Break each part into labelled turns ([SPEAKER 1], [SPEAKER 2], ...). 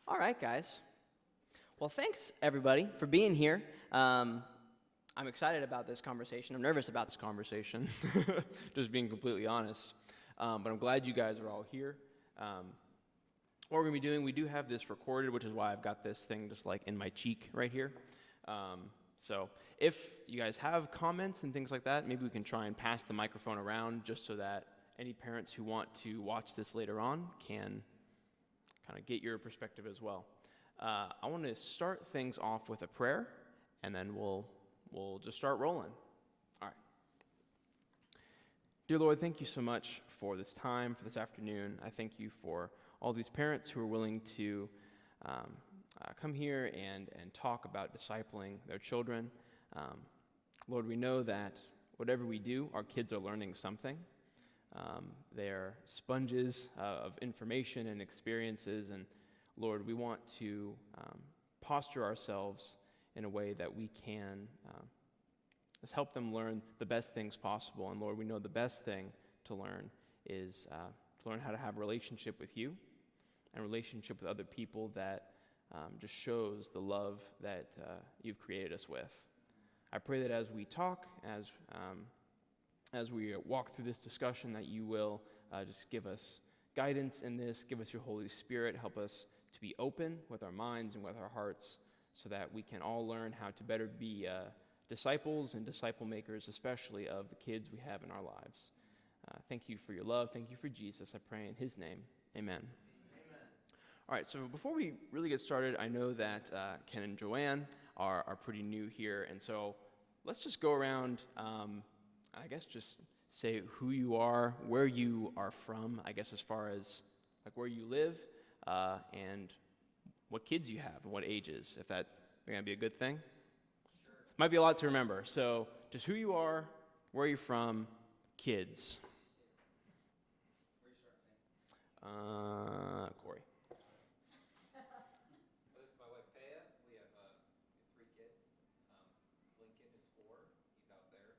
[SPEAKER 1] All right, guys. Well, thanks, everybody, for being here. I'm excited about this conversation. I'm nervous about this conversation, just being completely honest. But I'm glad you guys are all here. What we're going to be doing, we do have this recorded, which is why I've got this thing just like in my cheek right here. So if you guys have comments and things like that, maybe we can try and pass the microphone around just so that any parents who want to watch this later on can kind of get your perspective as well. I want to start things off with a prayer, and then we'll just start rolling. All right. Dear Lord, thank you so much for this time, for this afternoon. I thank you for all these parents who are willing to come here and talk about discipling their children. Lord, we know that whatever we do, our kids are learning something. They're sponges of information and experiences, and Lord, we want to posture ourselves in a way that we can just help them learn the best things possible. And Lord, we know the best thing to learn is to learn how to have a relationship with you and a relationship with other people that just shows the love that you've created us with. I pray that as we talk, as we walk through this discussion, that you will just give us guidance in this, give us your Holy Spirit, help us to be open with our minds and with our hearts so that we can all learn how to better be disciples and disciple makers, especially of the kids we have in our lives. Thank you for your love. Thank you for Jesus. I pray in his name. Amen. All right, so before we really get started, I know that Ken and Joanne are pretty new here, and so let's just go around, I guess just say who you are, where you are from, I guess as far as like where you live, and what kids you have and what ages, if that's going to be a good thing. Sure. Might be a lot to remember, so just who you are, where you're from, kids.
[SPEAKER 2] Where you start, Sam?
[SPEAKER 1] Corey.
[SPEAKER 2] This is my wife, Paya. We have 3 kids. Lincoln is 4. He's out there.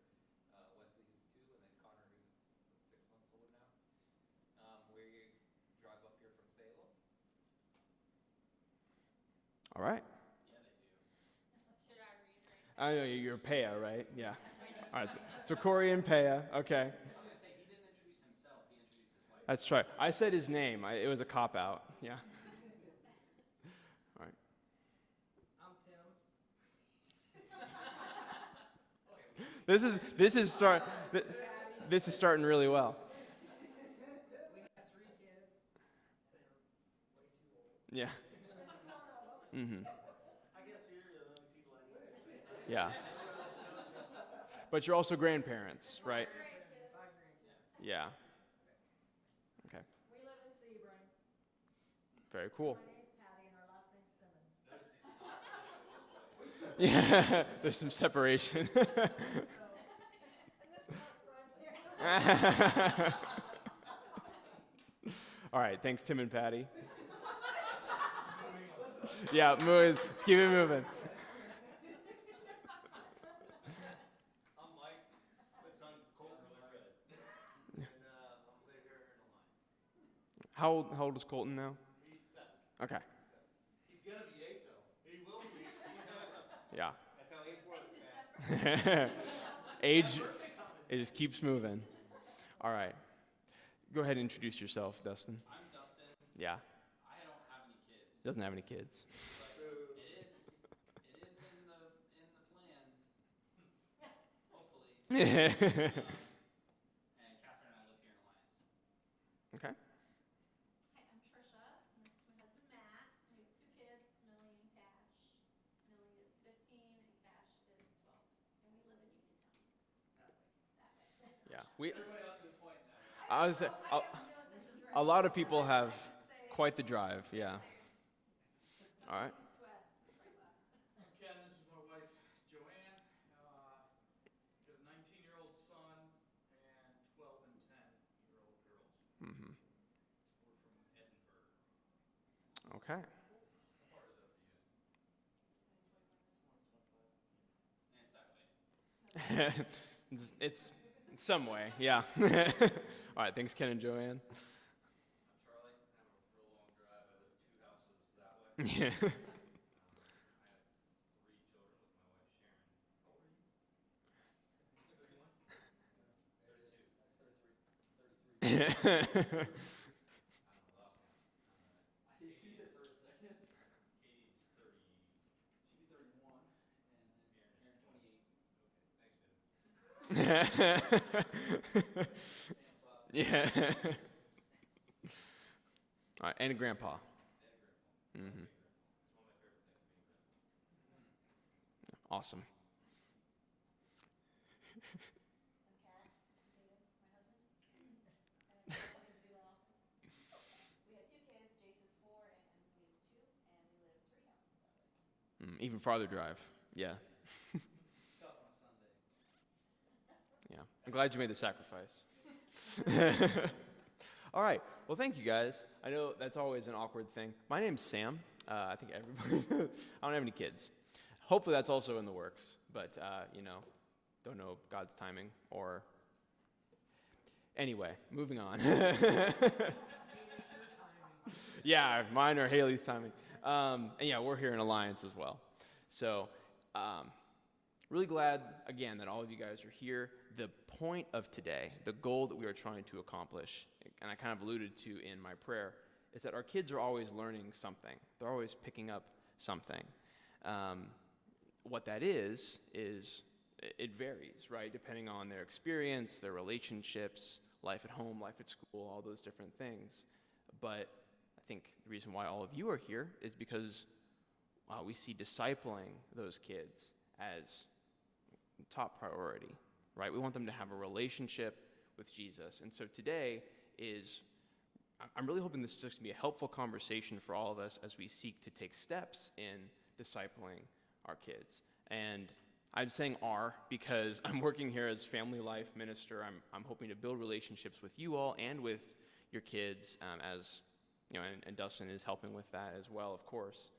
[SPEAKER 2] Wesley, who's 2, and then Connor, who's 6 months old now. We drive up here from Salem.
[SPEAKER 1] All right.
[SPEAKER 2] Yeah, they do.
[SPEAKER 3] Should I reiterate?
[SPEAKER 1] I know you're Paya, right? Yeah. All right. So Corey and Paya. Okay.
[SPEAKER 2] I was going to say, he didn't introduce himself. He introduced his wife.
[SPEAKER 1] That's right. I said his name. It was a cop-out. Yeah. All right.
[SPEAKER 2] I'm Tim.
[SPEAKER 1] This is starting really well.
[SPEAKER 4] We have 3 kids. They're way too old.
[SPEAKER 1] Yeah. Mm-hmm.
[SPEAKER 4] I guess you're the only people I need to say hi.
[SPEAKER 1] Yeah. But you're also grandparents, right?
[SPEAKER 4] 5 grandkids.
[SPEAKER 1] Yeah. Okay.
[SPEAKER 3] We live in Sebring.
[SPEAKER 1] Very cool.
[SPEAKER 3] My name's Patty, and our last name's Simmons.
[SPEAKER 1] Yeah. There's some separation.
[SPEAKER 3] And this is our front here.
[SPEAKER 1] All right. Thanks, Tim and Patty. Yeah, let's keep it moving.
[SPEAKER 2] I'm Mike. My son's Colton really good. And I'm live here in Alliance.
[SPEAKER 1] How old is Colton now?
[SPEAKER 2] He's 7.
[SPEAKER 1] Okay.
[SPEAKER 4] He's going to be 8, though.
[SPEAKER 2] He will be. He's
[SPEAKER 1] Yeah.
[SPEAKER 2] That's how age works, man.
[SPEAKER 1] Age, it just keeps moving. All right. Go ahead and introduce yourself, Dustin.
[SPEAKER 2] I'm Dustin.
[SPEAKER 1] Yeah.
[SPEAKER 2] I don't have any kids.
[SPEAKER 1] Doesn't have any kids.
[SPEAKER 2] But it is in the plan. Hopefully.
[SPEAKER 1] Okay.
[SPEAKER 2] And Catherine and I live here in Alliance.
[SPEAKER 3] Hi, I'm Trisha, and this is my husband Matt. We have 2 kids, Millie and Cash. Millie is 15 and Cash is 12. And we live in Uniontown. That way.
[SPEAKER 1] Yeah.
[SPEAKER 2] Everybody else can point now.
[SPEAKER 1] I was a lot of people have quite the drive. Yeah. All right.
[SPEAKER 4] I'm Ken. This is my wife, Joanne. Got a 19-year-old son and 12 and 10-year-old girls.
[SPEAKER 1] Mm-hmm.
[SPEAKER 2] We're from Edinburgh.
[SPEAKER 1] Okay.
[SPEAKER 2] How far is that for you? And it's that way.
[SPEAKER 1] It's some way. Yeah. All right. Thanks, Ken and Joanne.
[SPEAKER 2] I'm Charlie. I have a real long drive. I live 2 houses that way.
[SPEAKER 1] Yeah.
[SPEAKER 2] I have 3 children with my wife Sharon. How old are you? 31? 32. I'm lost count.
[SPEAKER 4] I did too
[SPEAKER 2] Katie
[SPEAKER 4] for a
[SPEAKER 2] is
[SPEAKER 4] second.
[SPEAKER 2] Katie's 30.
[SPEAKER 4] She'd be 31, and then
[SPEAKER 2] Aaron
[SPEAKER 4] Aaron
[SPEAKER 2] is
[SPEAKER 4] 28.
[SPEAKER 2] 28. Okay, thanks, Vin.
[SPEAKER 4] Stamp process.
[SPEAKER 1] Yeah. All right, and a grandpa.
[SPEAKER 2] And a grandpa.
[SPEAKER 1] Mm-hmm.
[SPEAKER 2] Being grandpa. It's one of my favorite things, being grandpa.
[SPEAKER 1] Awesome.
[SPEAKER 3] I'm Kat. This is David, my husband. And I'm helping to do law. We have 2 kids. Jace is 4 and Emsley is 2, and we live 3 houses that way.
[SPEAKER 1] Even farther drive. Yeah.
[SPEAKER 4] It's tough on a Sunday.
[SPEAKER 1] Yeah. I'm glad you made the sacrifice. All right. Well, thank you guys. I know that's always an awkward thing. My name's Sam. I think everybody. I don't have any kids. Hopefully that's also in the works. But, don't know God's timing or. Anyway, moving on. Yeah, mine or Haley's timing. And yeah, we're here in Alliance as well. So, really glad, again, that all of you guys are here. The point of today, the goal that we are trying to accomplish, and I kind of alluded to in my prayer, is that our kids are always learning something. They're always picking up something. What that is it varies, right? Depending on their experience, their relationships, life at home, life at school, all those different things. But I think the reason why all of you are here is because we see discipling those kids as top priority, right? We want them to have a relationship with Jesus. And so today I'm really hoping this is just going to be a helpful conversation for all of us as we seek to take steps in discipling our kids. And I'm saying because I'm working here as family life minister. I'm hoping to build relationships with you all and with your kids, as you know, and Dustin is helping with that as well, of course,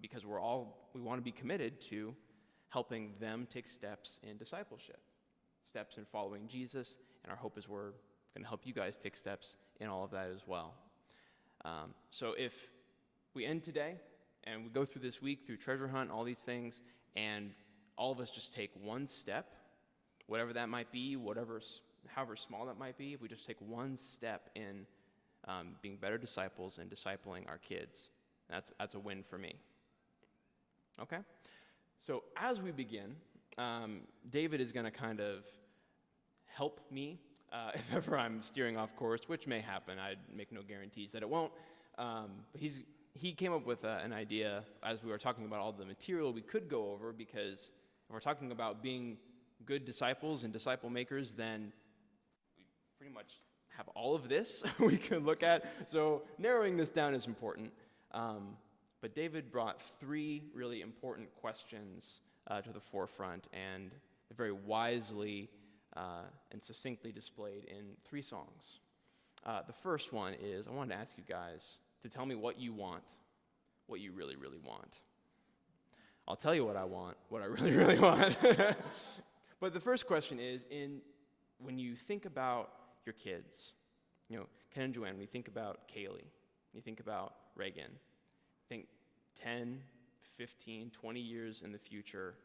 [SPEAKER 1] because we want to be committed to helping them take steps in discipleship, steps in following Jesus, and our hope is we're going to help you guys take steps in all of that as well. So if we end today and we go through this week through treasure hunt, all these things, and all of us just take one step, whatever that might be, however small that might be, if we just take one step in being better disciples and discipling our kids, that's a win for me. Okay? So as we begin, David is going to kind of help me if ever I'm steering off course, which may happen. I'd make no guarantees that it won't. But he came up with an idea as we were talking about all the material we could go over, because if we're talking about being good disciples and disciple makers, then we pretty much have all of this we can look at. So narrowing this down is important. But David brought 3 really important questions to the forefront, and they're very wisely and succinctly displayed in 3 songs. The first one is, I wanted to ask you guys to tell me what you want, what you really, really want. I'll tell you what I want, what I really, really want. But the first question is, when you think about your kids, Ken and Joanne, when you think about Kaylee, you think about Reagan, think 10, 15, 20 years in the future,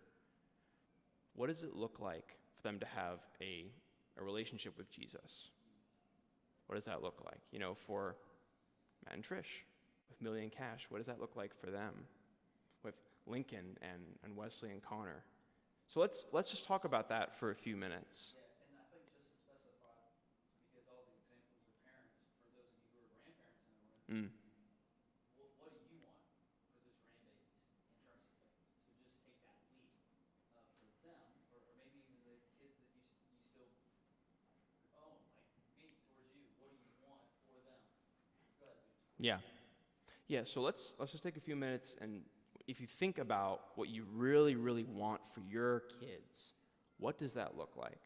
[SPEAKER 1] what does it look like for them to have a relationship with Jesus? What does that look like? For Matt and Trish, with Millie and Cash, what does that look like for them? With Lincoln and Wesley and Connor. So let's just talk about that for a few minutes.
[SPEAKER 4] Yeah, and I think just to specify, because all the examples are parents, for those of you who are grandparents in the room, what do you want for those grandbabies in terms of faith? So just take that lead for them, or maybe even the kids that you still own, like me, towards you. What do you want for them? Go ahead, dude.
[SPEAKER 1] Yeah, so let's just take a few minutes, and if you think about what you really, really want for your kids, what does that look like?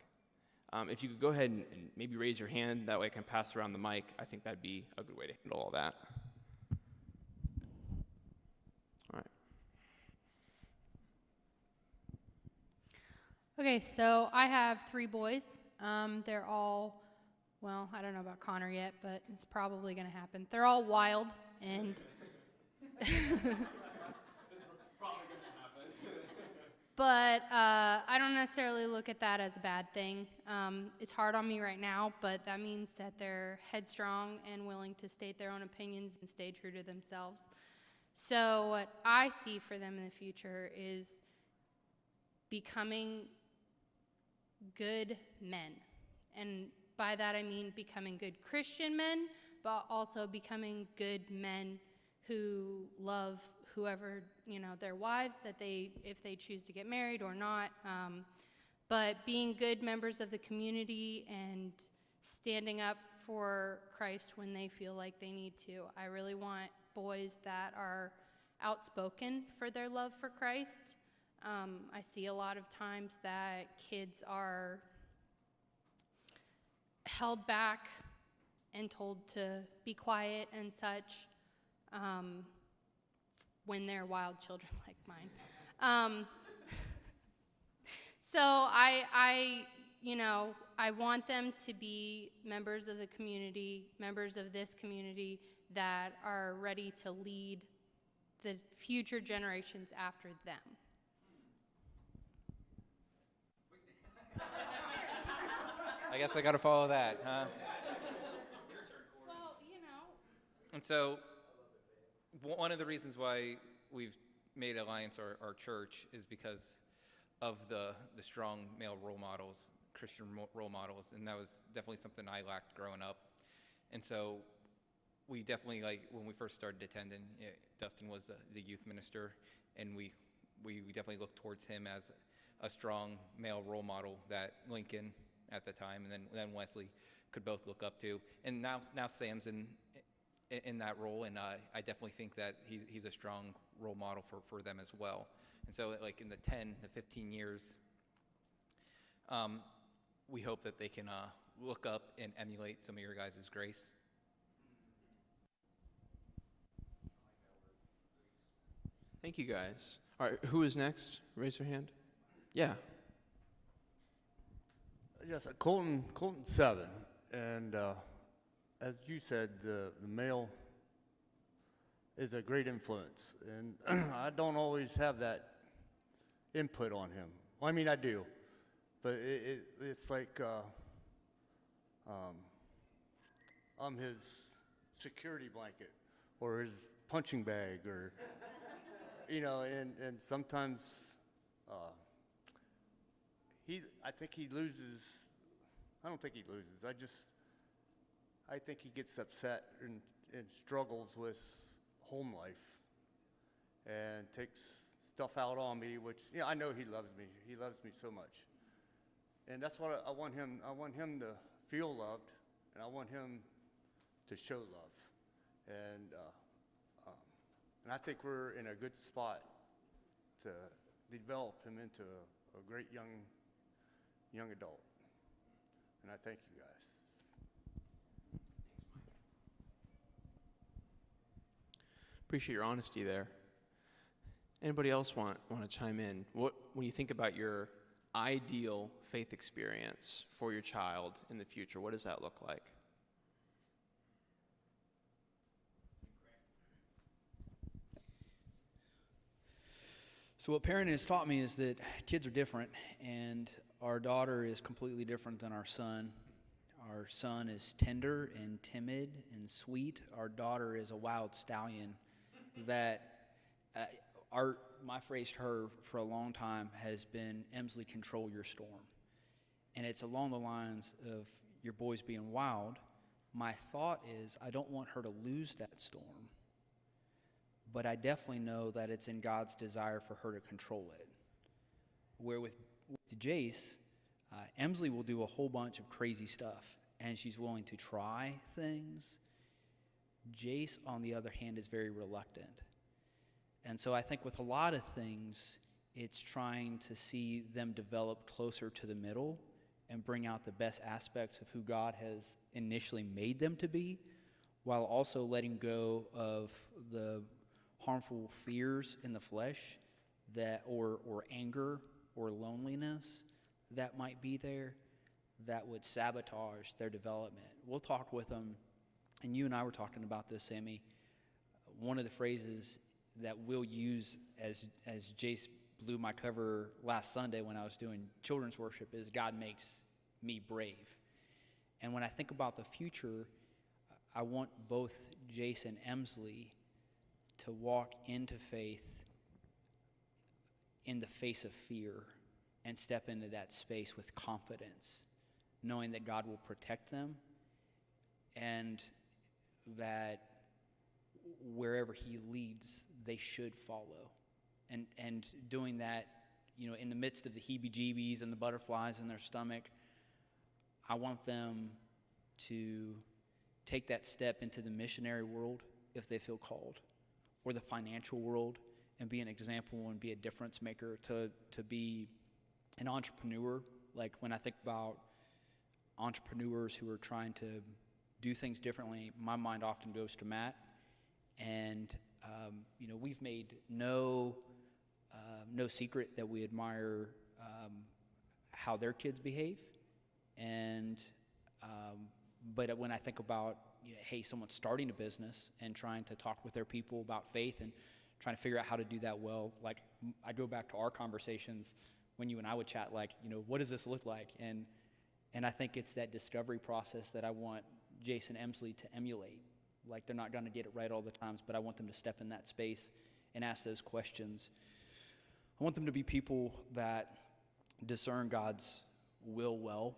[SPEAKER 1] If you could go ahead and maybe raise your hand, that way I can pass around the mic. I think that'd be a good way to handle all that. All right.
[SPEAKER 5] Okay, so I have 3 boys. They're all, well, I don't know about Connor yet, but it's probably going to happen. They're all wild, and But I don't necessarily look at that as a bad thing. It's hard on me right now, but that means that they're headstrong and willing to state their own opinions and stay true to themselves. So what I see for them in the future is becoming good men. And by that I mean becoming good Christian men, but also becoming good men who love whoever, their wives, if they choose to get married or not. But being good members of the community and standing up for Christ when they feel like they need to. I really want boys that are outspoken for their love for Christ. I see a lot of times that kids are held back and told to be quiet and such when they're wild children like mine. So I want them to be members of the community, members of this community that are ready to lead the future generations after them.
[SPEAKER 2] I guess I got to follow that, huh?
[SPEAKER 5] Well,
[SPEAKER 2] And so one of the reasons why we've made Alliance our church is because of the strong male role models, Christian role models, and that was definitely something I lacked growing up. And so we definitely, when we first started attending, Dustin was the youth minister, and we definitely looked towards him as a strong male role model that Lincoln at the time and then Wesley could both look up to. And now Sam's in that role, and I definitely think that he's a strong role model for them as well. And so in the 10 to 15 years, we hope that they can look up and emulate some of your guys' grace.
[SPEAKER 1] Thank you, guys. All right, who is next? Raise your hand. Yeah.
[SPEAKER 6] Yes, Colton 7, and as you said, the male is a great influence, and I don't always have that input on him. Well, I mean, I do, but it's like I'm his security blanket or his punching bag, or and sometimes I think he loses. I don't think he loses. I think he gets upset and struggles with home life and takes stuff out on me, which I know he loves me. He loves me so much, and that's what I want him. I want him to feel loved, and I want him to show love, and I think we're in a good spot to develop him into a great young adult. And I thank you guys.
[SPEAKER 1] Appreciate your honesty there. Anybody else want to chime in? When you think about your ideal faith experience for your child in the future, what does that look like?
[SPEAKER 7] So what parenting has taught me is that kids are different, and our daughter is completely different than our son. Our son is tender and timid and sweet. Our daughter is a wild stallion that my phrase to her for a long time has been, Emsley, control your storm. And it's along the lines of your boys being wild. My thought is I don't want her to lose that storm, but I definitely know that it's in God's desire for her to control it. Where with Jace, Emsley will do a whole bunch of crazy stuff, and she's willing to try things. Jace, on the other hand, is very reluctant. And so I think with a lot of things, it's trying to see them develop closer to the middle and bring out the best aspects of who God has initially made them to be, while also letting go of the harmful fears in the flesh or anger or loneliness that might be there that would sabotage their development. We'll talk with them, and you and I were talking about this, Sammy. One of the phrases that we'll use as Jace blew my cover last Sunday when I was doing children's worship is God makes me brave. And when I think about the future, I want both Jace and Emsley to walk into faith in the face of fear and step into that space with confidence, knowing that God will protect them and that wherever he leads, they should follow. And doing that, in the midst of the heebie-jeebies and the butterflies in their stomach, I want them to take that step into the missionary world if they feel called, or the financial world, and be an example and be a difference maker, to be an entrepreneur. Like when I think about entrepreneurs who are trying to do things differently, my mind often goes to Matt. And, we've made no secret that we admire how their kids behave. And, but when I think about, hey, someone's starting a business and trying to talk with their people about faith and trying to figure out how to do that well, like I go back to our conversations when you and I would chat, like, what does this look like? And I think it's that discovery process that I want Jason Emsley to emulate. Like, they're not going to get it right all the times, but I want them to step in that space and ask those questions. I want them to be people that discern God's will well,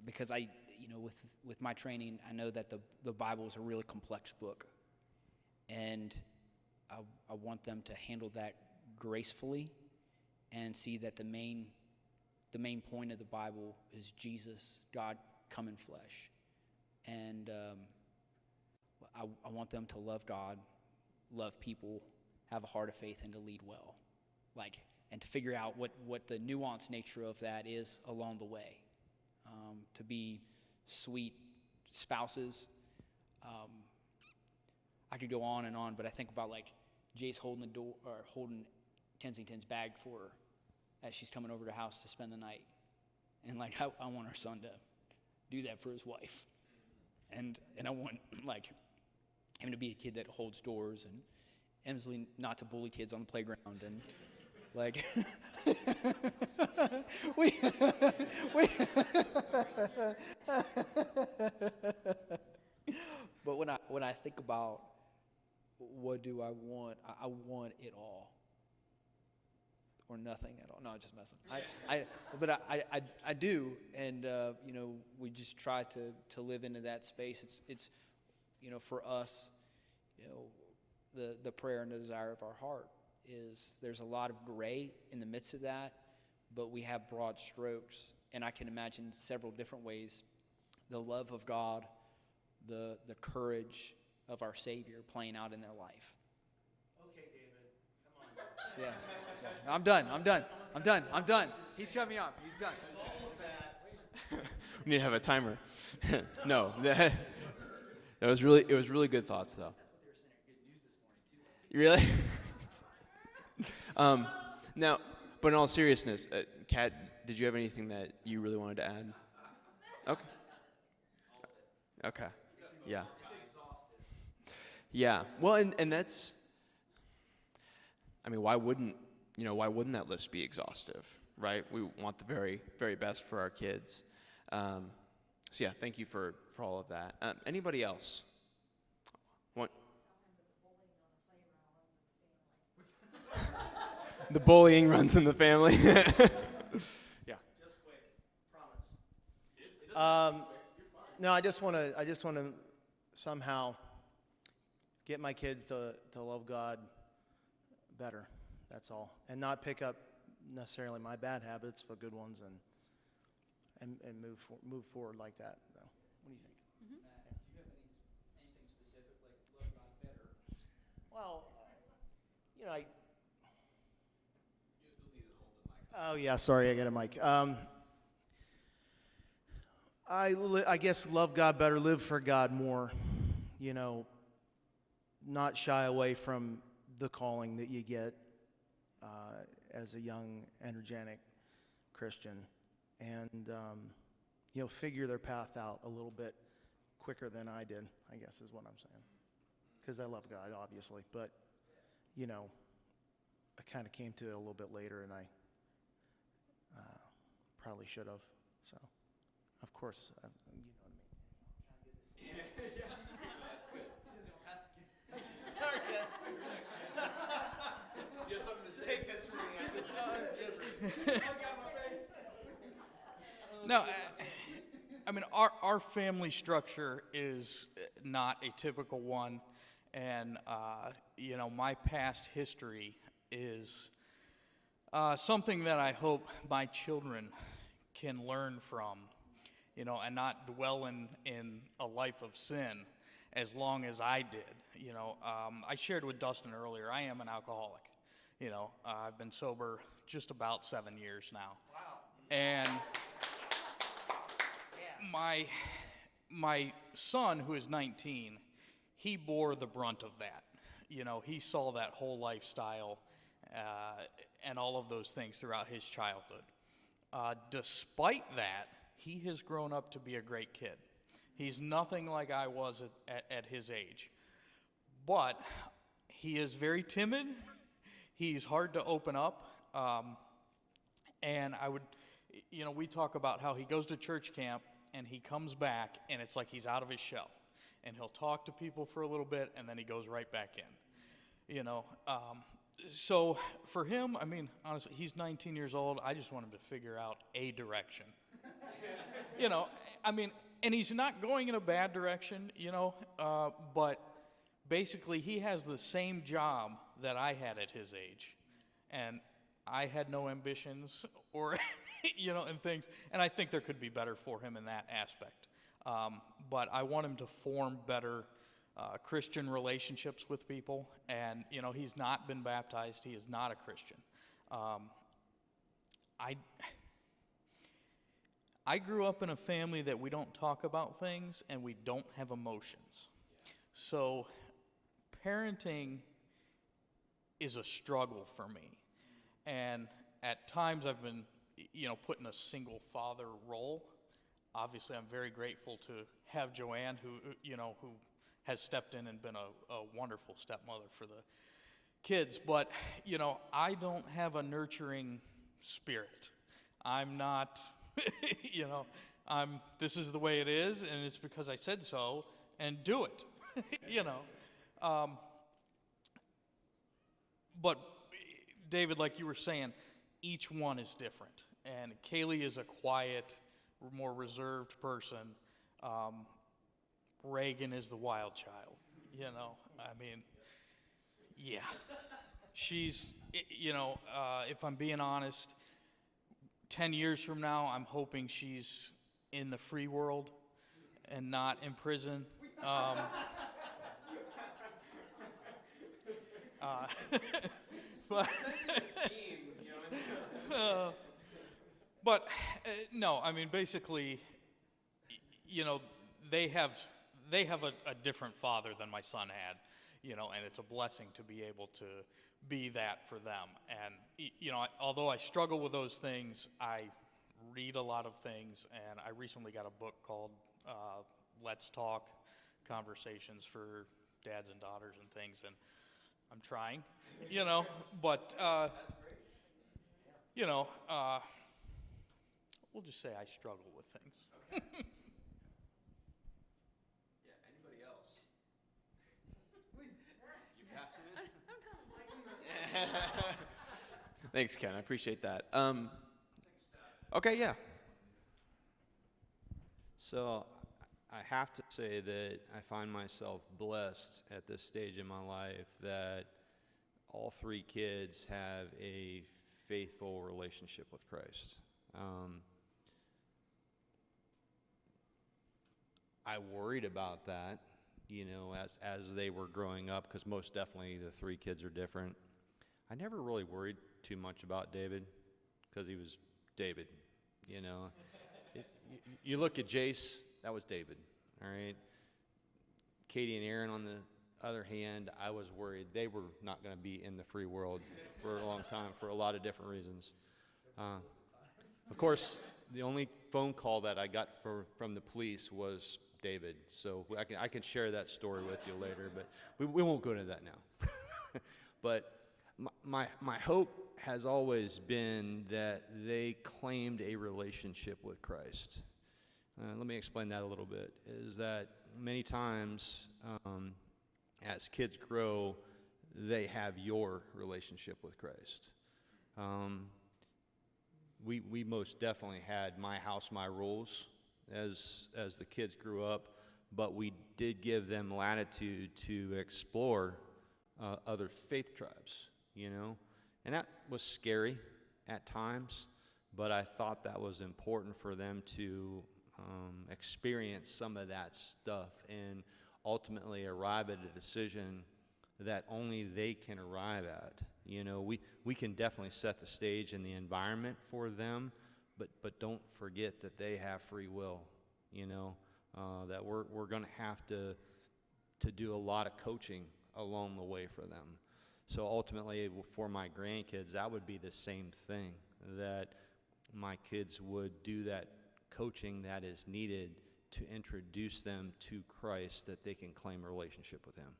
[SPEAKER 7] because with my training, I know that the Bible is a really complex book, and I want them to handle that gracefully and see that the main point of the Bible is Jesus, God come in flesh. And I want them to love God, love people, have a heart of faith, and to lead well. And to figure out what the nuanced nature of that is along the way. To be sweet spouses. I could go on and on, but I think about Jace holding the door, or holding Kensington's bag for her as she's coming over to the house to spend the night. And I want our son to do that for his wife. And I want him to be a kid that holds doors, and Emsley not to bully kids on the playground, and but when I think about what do I want, I want it all or nothing at all. No, I'm just messing. But I do, and we just try to live into that space. It's for us, the prayer and the desire of our heart is there's a lot of gray in the midst of that, but we have broad strokes, and I can imagine several different ways the love of God, the courage of our Savior playing out in their life.
[SPEAKER 6] Okay, David, come on.
[SPEAKER 7] Yeah. I'm done. He's shut me off. He's done.
[SPEAKER 1] We need to have a timer. No, it was really good thoughts, though. Really? Now, but in all seriousness, Kat, did you have anything that you really wanted to add? Okay. Yeah. Yeah. Well, and that's, why wouldn't that list be exhaustive, right? We want the very, very best for our kids. So yeah, thank you for all of that. Anybody else? The bullying runs in the family. Yeah.
[SPEAKER 6] Just quick, promise. No, I just want to somehow get my kids to love God better. That's all, and not pick up necessarily my bad habits, but good ones, and move forward like that. So, what do you think?
[SPEAKER 7] Mm-hmm. Matt, do you have anything specific love God better?
[SPEAKER 6] Well, Oh yeah, sorry, I got a mic. I guess love God better, live for God more. Not shy away from the calling that you get as a young, energetic Christian, and figure their path out a little bit quicker than I did, I guess is what I'm saying.
[SPEAKER 8] because I love God, obviously. But, you know, I kind of came to it a little bit later, and I probably should have. So, of course, you know what I mean.
[SPEAKER 2] That's good.
[SPEAKER 8] Sorry, Ken. You have something to say? Take this from me.
[SPEAKER 4] No, I mean, our family structure is not a typical one, and, you know, my past history is something that I hope my children can learn from, you know, and not dwell in a life of sin as long as I did. You know, I shared with Dustin earlier, I am an alcoholic. You know, I've been sober just about 7 years now. Wow. And my son, who is 19, he bore the brunt of that. You know, he saw that whole lifestyle and all of those things throughout his childhood. Despite that, he has grown up to be a great kid. He's nothing like I was at his age. But he is very timid. He's hard to open up. And I would, you know, we talk about how he goes to church camp and he comes back and it's like he's out of his shell. And he'll talk to people for a little bit and then he goes right back in. You know, so for him, I mean, honestly, he's 19 years old. I just want him to figure out a direction. You know, I mean, and he's not going in a bad direction, you know, but basically he has the same job that I had at his age. And I had no ambitions or, you know, and things. And I think there could be better for him in that aspect. But I want him to form better Christian relationships with people. And, you know, he's not been baptized. He is not a Christian. I grew up in a family that we don't talk about things and we don't have emotions. So parenting is a struggle for me. And at times I've been, you know, put in a single father role. Obviously, I'm very grateful to have Joanne, who, you know, who has stepped in and been a wonderful stepmother for the kids. But, you know, I don't have a nurturing spirit. I'm not, you know, this is the way it is, and it's because I said so, and do it, you know. But, David, like you were saying, each one is different. And Kaylee is a quiet, more reserved person. Reagan is the wild child, you know. I mean, yeah. She's, you know, if I'm being honest, 10 years from now, I'm hoping she's in the free world and not in prison. But no, I mean, basically, you know, they have a different father than my son had, you know, and it's a blessing to be able to be that for them. And, you know, although I struggle with those things, I read a lot of things, and I recently got a book called Let's Talk, Conversations for Dads and Daughters and things, and I'm trying, you know, but, you know, we'll just say I struggle with things.
[SPEAKER 2] Okay. Yeah, anybody else? You passing it?
[SPEAKER 1] Thanks, Ken. I appreciate that. Okay, yeah.
[SPEAKER 9] So I have to say that I find myself blessed at this stage in my life that all three kids have a faithful relationship with Christ. I worried about that, you know, as they were growing up, because most definitely the three kids are different. I never really worried too much about David, because he was David, you know. You look at Jace, that was David, all right? Katie and Aaron, on the other hand, I was worried they were not going to be in the free world for a long time for a lot of different reasons. Of course, the only phone call that I got from the police was David. So I can share that story with you later, but we won't go into that now. But my hope has always been that they claimed a relationship with Christ. Let me explain that a little bit. Is that many times as kids grow, they have your relationship with Christ. We most definitely had my house, my rules as the kids grew up, but we did give them latitude to explore other faith tribes, and that was scary at times, but I thought that was important for them to experience some of that stuff and ultimately arrive at a decision that only they can arrive at. We can definitely set the stage and the environment for them, but don't forget that they have free will, that we're going to have to do a lot of coaching along the way for them. So ultimately, for my grandkids, that would be the same thing, that my kids would do that coaching that is needed to introduce them to Christ, that they can claim a relationship with Him.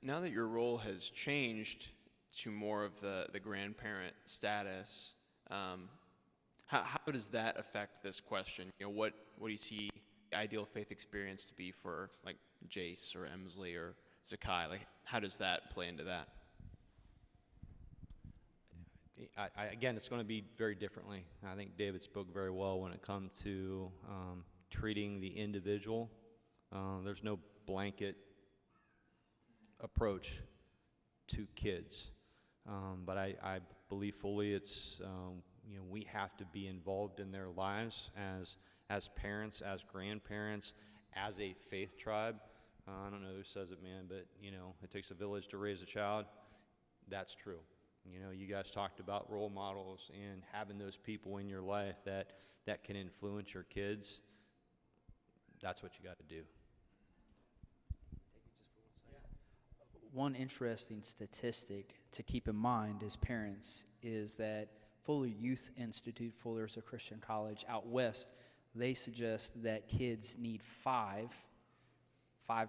[SPEAKER 1] Now that your role has changed to more of the grandparent status, how does that affect this question? What do you see the ideal faith experience to be for like Jace or Emsley or Zakai? Like, how does that play into that?
[SPEAKER 9] Again, it's going to be very differently. I think David spoke very well when it comes to treating the individual. There's no blanket approach to kids, but I believe fully it's we have to be involved in their lives as parents, as grandparents, as a faith tribe. I don't know who says it, man, but it takes a village to raise a child. That's true. You guys talked about role models and having those people in your life that can influence your kids. That's what you got to do.
[SPEAKER 7] One interesting statistic to keep in mind as parents is that Fuller Youth Institute, Fuller's a Christian college out west, they suggest that kids need five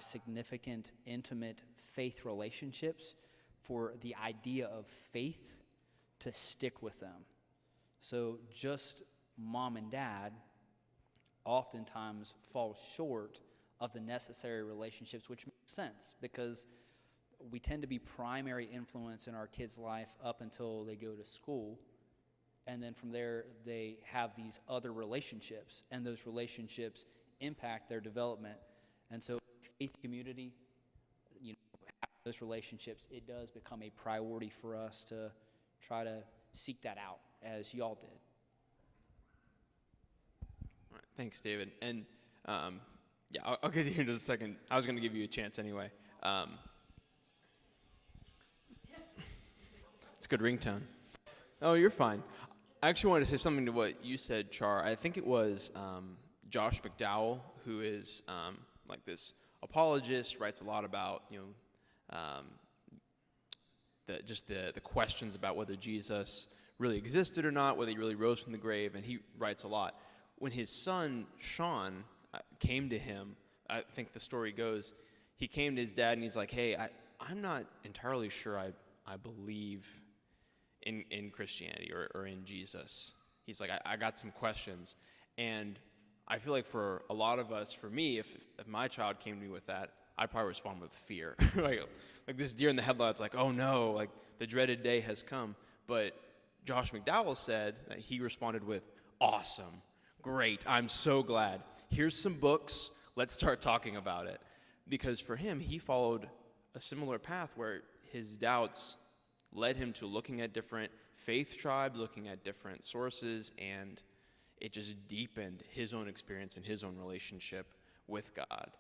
[SPEAKER 7] significant, intimate faith relationships for the idea of faith to stick with them. So just mom and dad oftentimes fall short of the necessary relationships, which makes sense because we tend to be primary influence in our kids' life up until they go to school. And then from there, they have these other relationships, and those relationships impact their development. And so faith community, those relationships, it does become a priority for us to try to seek that out, as y'all did.
[SPEAKER 1] All right, thanks, David. And I'll get to you in just a second. I was going to give you a chance anyway. It's a good ringtone. Oh, you're fine. I actually wanted to say something to what you said, Char. I think it was Josh McDowell, who is like this apologist, writes a lot about the questions about whether Jesus really existed or not, whether he really rose from the grave, and he writes a lot. When his son Sean came to him, I think the story goes, he came to his dad and he's like, "Hey, I'm not entirely sure I believe in Christianity or in Jesus." He's like, I got some questions. And I feel like for a lot of us, for me, if my child came to me with that, I'd probably respond with fear. like this deer in the headlights, like, oh no, like the dreaded day has come. But Josh McDowell said that he responded with, awesome, great, I'm so glad. Here's some books, let's start talking about it. Because for him, he followed a similar path where his doubts led him to looking at different faith tribes, looking at different sources, and it just deepened his own experience and his own relationship with God,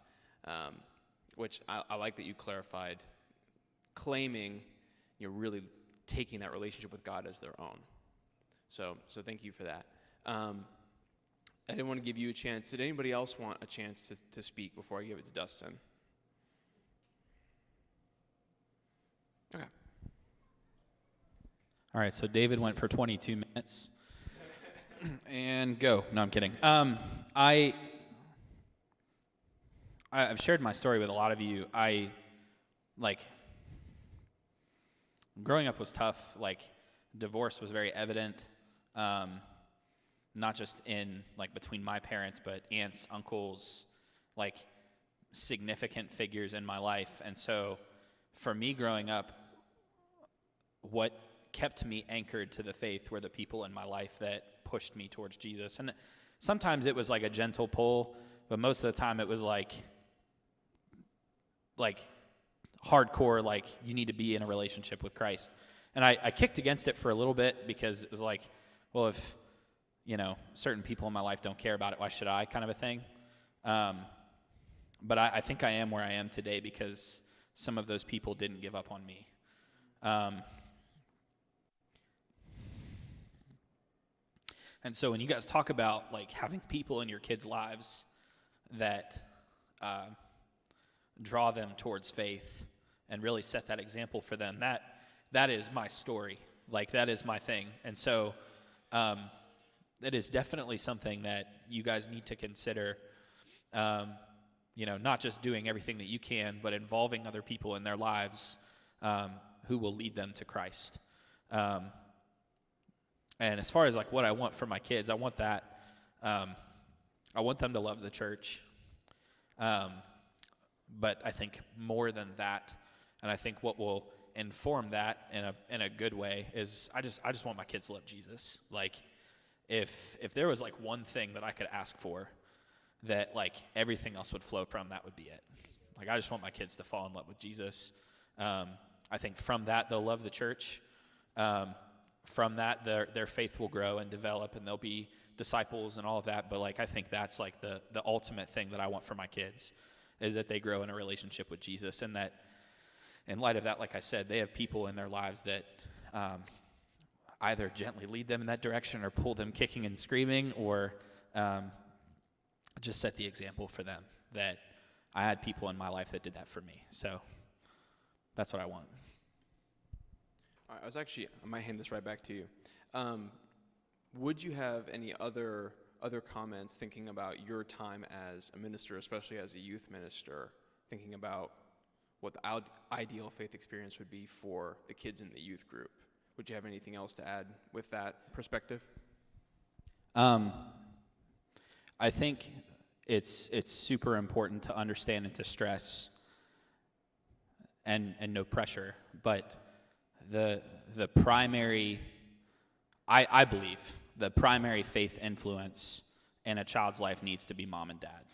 [SPEAKER 1] which I like that you clarified, claiming, really taking that relationship with God as their own. So thank you for that. I didn't want to give you a chance. Did anybody else want a chance to speak before I give it to Dustin? Okay.
[SPEAKER 10] All right, so David went for 22 minutes. And go. No, I'm kidding. I've shared my story with a lot of you. Growing up was tough. Like, divorce was very evident, not just in, like, between my parents, but aunts, uncles, like, significant figures in my life. And so, for me growing up, what kept me anchored to the faith were the people in my life that pushed me towards Jesus. And sometimes it was like a gentle pull, but most of the time it was like hardcore, like, you need to be in a relationship with Christ. And I kicked against it for a little bit because it was like, well, if, certain people in my life don't care about it, why should I, kind of a thing. But I think I am where I am today because some of those people didn't give up on me. And so when you guys talk about, like, having people in your kids' lives that draw them towards faith and really set that example for them, that is my story. Like, that is my thing. And so it is definitely something that you guys need to consider, not just doing everything that you can, but involving other people in their lives who will lead them to Christ. And as far as, like, what I want for my kids, I want that. I want them to love the church. But I think more than that, and I think what will inform that in a good way is I just want my kids to love Jesus. Like, if there was, like, one thing that I could ask for that, like, everything else would flow from, that would be it. Like, I just want my kids to fall in love with Jesus. I think from that they'll love the church. From that their faith will grow and develop, and they'll be disciples and all of that. But, like, I think that's, like, the ultimate thing that I want for my kids, is that they grow in a relationship with Jesus, and that in light of that, like I said, they have people in their lives that either gently lead them in that direction or pull them kicking and screaming, or just set the example for them, that I had people in my life that did that for me. So that's what I want.
[SPEAKER 1] All right, I might hand this right back to you. Would you have any other comments thinking about your time as a minister, especially as a youth minister, thinking about what the ideal faith experience would be for the kids in the youth group? Would you have anything else to add with that perspective?
[SPEAKER 10] I think it's super important to understand and to stress, and no pressure, but the primary, I believe, the primary faith influence in a child's life needs to be mom and dad.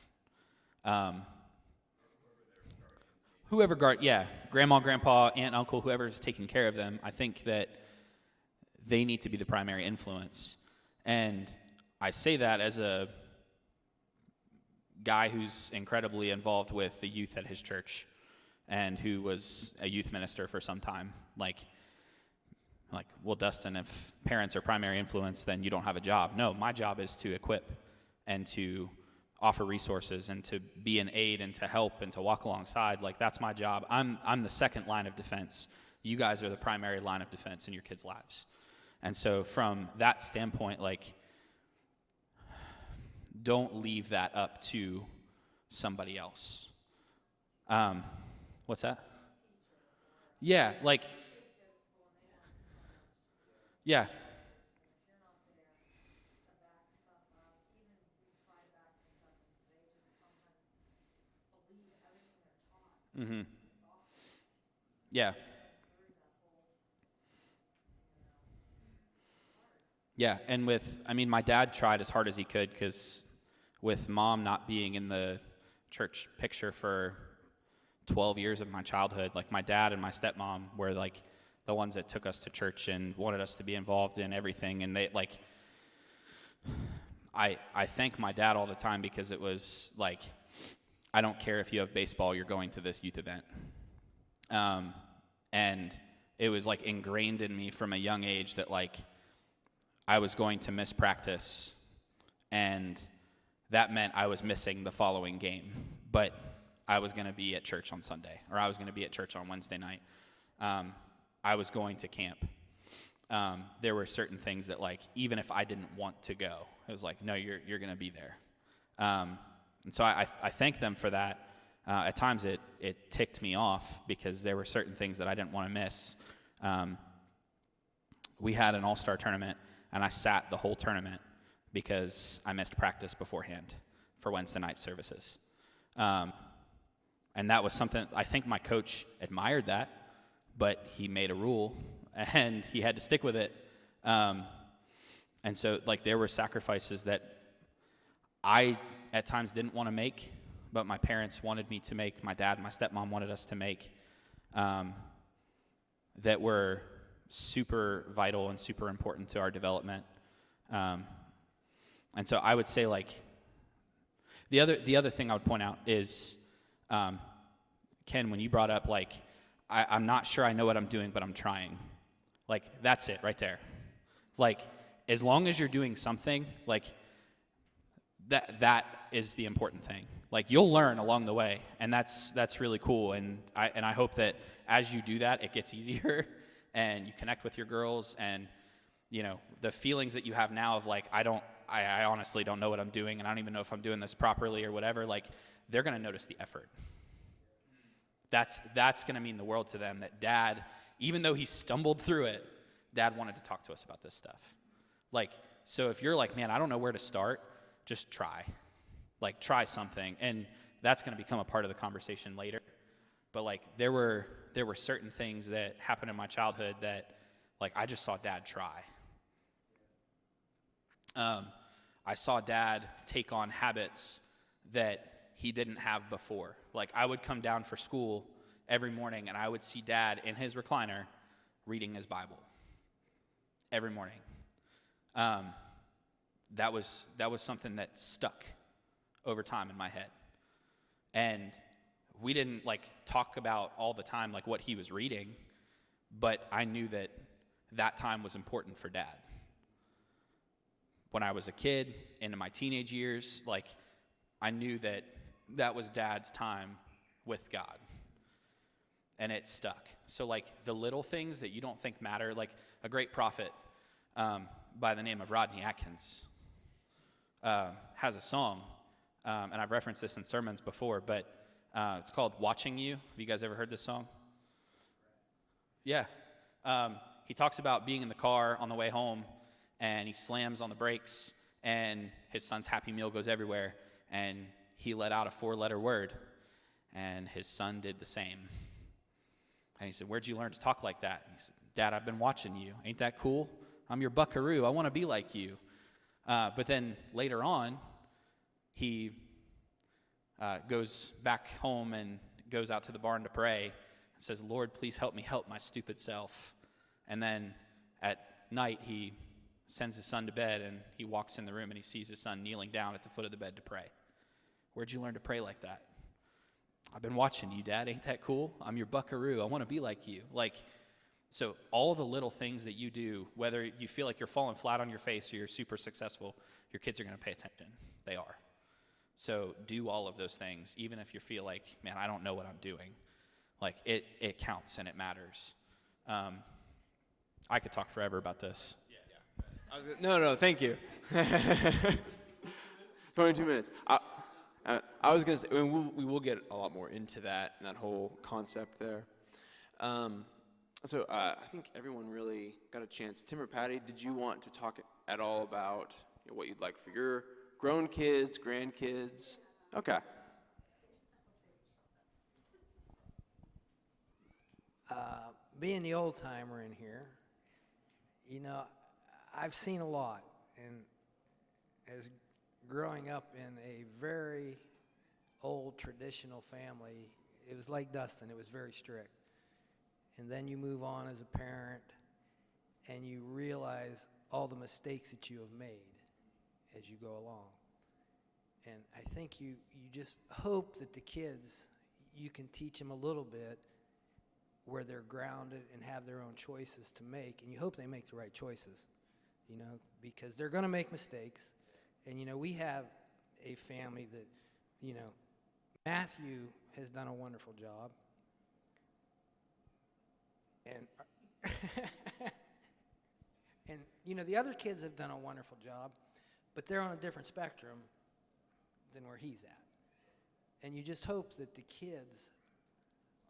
[SPEAKER 10] Grandma, grandpa, aunt, uncle, whoever's taking care of them, I think that they need to be the primary influence. And I say that as a guy who's incredibly involved with the youth at his church and who was a youth minister for some time. Like, well, Dustin, if parents are primary influence, then you don't have a job. No, my job is to equip and to offer resources and to be an aid and to help and to walk alongside. Like, that's my job. I'm the second line of defense. You guys are the primary line of defense in your kids' lives. And so from that standpoint, like, don't leave that up to somebody else. What's that? Yeah, like, yeah. Mm-hmm. Yeah. Yeah, and my dad tried as hard as he could, because with mom not being in the church picture for 12 years of my childhood, like, my dad and my stepmom were, like, the ones that took us to church and wanted us to be involved in everything. And they, like, I thank my dad all the time, because it was like, I don't care if you have baseball, you're going to this youth event. And it was, like, ingrained in me from a young age that, like, I was going to miss practice, and that meant I was missing the following game. But I was going to be at church on Sunday, or I was going to be at church on Wednesday night. I was going to camp. there were certain things that, like, even if I didn't want to go, it was like, no, you're going to be there. And so I thank them for that. At times it ticked me off because there were certain things that I didn't want to miss. We had an all-star tournament, and I sat the whole tournament because I missed practice beforehand for Wednesday night services. And that was something, I think my coach admired that, but he made a rule, and he had to stick with it. And so, like, there were sacrifices that I, at times, didn't want to make, but my parents wanted me to make, my dad and my stepmom wanted us to make, that were super vital and super important to our development. And so I would say, like, the other thing I would point out is, Ken, when you brought up, like, I'm not sure I know what I'm doing, but I'm trying. Like, that's it right there. Like, as long as you're doing something, like, that is the important thing. Like, you'll learn along the way, and that's really cool. And I hope that as you do that, it gets easier, and you connect with your girls, and, you know, the feelings that you have now of, like, I honestly don't know what I'm doing, and I don't even know if I'm doing this properly or whatever, like, they're going to notice the effort. That's going to mean the world to them, that Dad, even though he stumbled through it, Dad wanted to talk to us about this stuff. Like, so if you're like, man, I don't know where to start, just try. Like, try something, and that's going to become a part of the conversation later. But, like, there were certain things that happened in my childhood that, like, I just saw Dad try. I saw Dad take on habits that he didn't have before. Like, I would come down for school every morning, and I would see Dad in his recliner reading his Bible every morning. That was something that stuck over time in my head. And we didn't, like, talk about all the time, like, what he was reading, but I knew that time was important for Dad. When I was a kid, into my teenage years, like, I knew that was Dad's time with God. And it stuck. So, like, the little things that you don't think matter, like, a great prophet by the name of Rodney Atkins has a song, and I've referenced this in sermons before, but it's called Watching You. Have you guys ever heard this song? Yeah. He talks about being in the car on the way home, and he slams on the brakes, and his son's Happy Meal goes everywhere, and he let out a 4-letter word, and his son did the same. And he said, "Where'd you learn to talk like that?" And he said, "Dad, I've been watching you. Ain't that cool? I'm your buckaroo. I want to be like you." But then later on, he goes back home and goes out to the barn to pray and says, "Lord, please help me help my stupid self." And then at night, he sends his son to bed, and he walks in the room, and he sees his son kneeling down at the foot of the bed to pray. "Where'd you learn to pray like that?" "I've been watching you, Dad. Ain't that cool? I'm your buckaroo. I want to be like you." Like, so all the little things that you do, whether you feel like you're falling flat on your face or you're super successful, your kids are going to pay attention. They are. So do all of those things, even if you feel like, man, I don't know what I'm doing. Like, it counts and it matters. I could talk forever about this.
[SPEAKER 1] No, thank you. 22 minutes. I was going to say, I mean, we will get a lot more into that whole concept there. So I think everyone really got a chance. Tim or Patty, did you want to talk at all about what you'd like for your grown kids, grandkids? Okay.
[SPEAKER 11] Being the old timer in here, you know, I've seen a lot, and as growing up in a very old traditional family, it was like Dustin. It was very strict. And then you move on as a parent, and you realize all the mistakes that you have made as you go along. And I think you just hope that the kids, you can teach them a little bit where they're grounded and have their own choices to make, and you hope they make the right choices, you know, because they're going to make mistakes. And, you know, we have a family that, you know, Matthew has done a wonderful job. And the other kids have done a wonderful job, but they're on a different spectrum than where he's at. And you just hope that the kids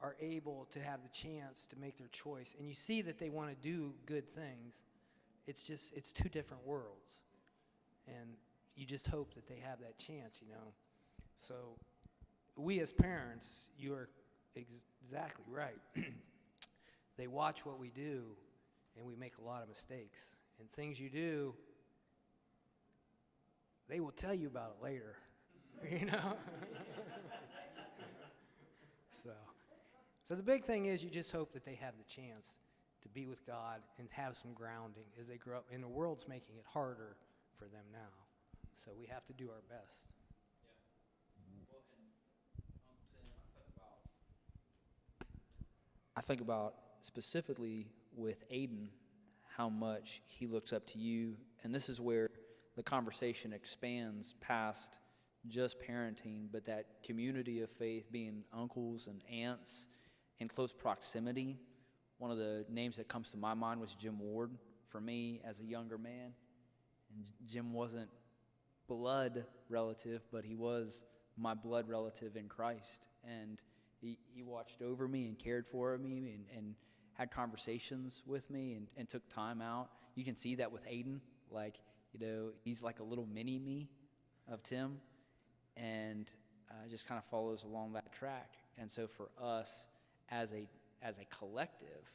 [SPEAKER 11] are able to have the chance to make their choice. And you see that they want to do good things. It's two different worlds. And you just hope that they have that chance, So we as parents, you are exactly right. They watch what we do, and we make a lot of mistakes. And things you do, they will tell you about it later, So the big thing is you just hope that they have the chance to be with God and have some grounding as they grow up. And the world's making it harder for them now. So we have to do our best.
[SPEAKER 7] I think about specifically with Aiden, how much he looks up to you. And this is where the conversation expands past just parenting, but that community of faith, being uncles and aunts in close proximity. One of the names that comes to my mind was Jim Ward for me as a younger man. And Jim wasn't blood relative, but he was my blood relative in Christ. And he watched over me and cared for me and had conversations with me and took time out. You can see that with Aiden. He's like a little mini-me of Tim, and just kind of follows along that track. And so for us as a collective,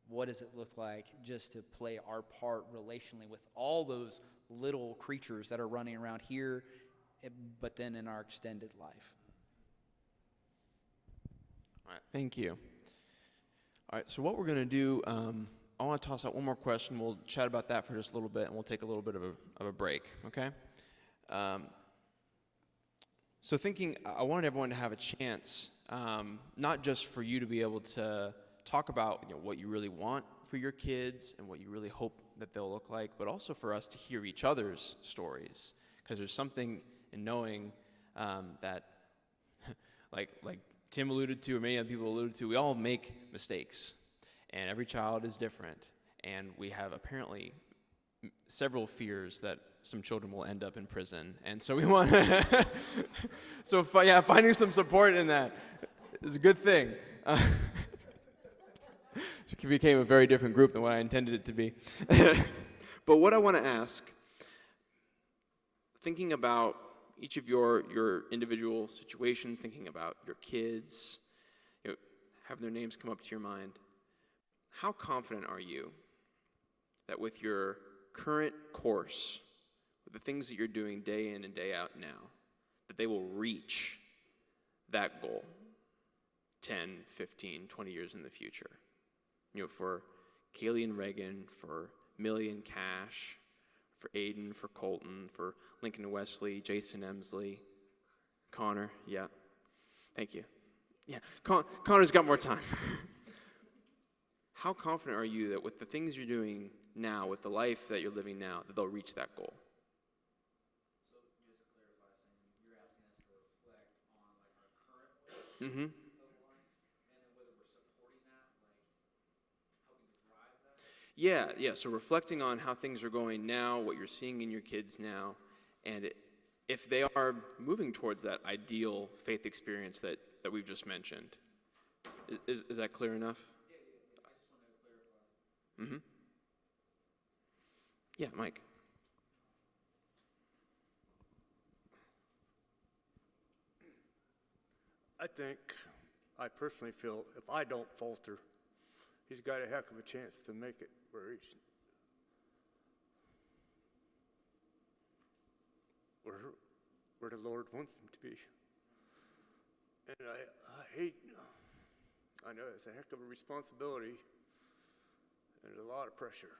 [SPEAKER 7] what does it look like just to play our part relationally with all those little creatures that are running around here, but then in our extended life?
[SPEAKER 1] All right, thank you. All right, so what we're going to do, I want to toss out one more question. We'll chat about that for just a little bit, and we'll take a little bit of a break, okay? So I wanted everyone to have a chance, not just for you to be able to talk about what you really want for your kids and what you really hope that they'll look like, but also for us to hear each other's stories, because there's something in knowing that, like Tim alluded to, or many other people alluded to, we all make mistakes, and every child is different, and we have apparently several fears that some children will end up in prison, and so we want finding some support in that is a good thing. It became a very different group than what I intended it to be. But what I want to ask, thinking about each of your individual situations, thinking about your kids, have their names come up to your mind, how confident are you that with your current course, with the things that you're doing day in and day out now, that they will reach that goal 10, 15, 20 years in the future? For Kaylee and Reagan, for Millie and Cash, for Aiden, for Colton, for Lincoln and Wesley, Jason Emsley, Connor, yeah. Thank you. Yeah, Connor's got more time. How confident are you that with the things you're doing now, with the life that you're living now, that they'll reach that goal?
[SPEAKER 7] So just to clarify, you're asking us to reflect on our current way of life, and then whether we're supporting that, helping to drive that?
[SPEAKER 1] Yeah. So reflecting on how things are going now, what you're seeing in your kids now, and if they are moving towards that ideal faith experience that we've just mentioned. Is that clear enough?
[SPEAKER 7] Yeah. I just want to clarify.
[SPEAKER 1] Mm-hmm. Yeah, Mike.
[SPEAKER 6] I personally feel if I don't falter, he's got a heck of a chance to make it where the Lord wants him to be. And I know it's a heck of a responsibility and a lot of pressure.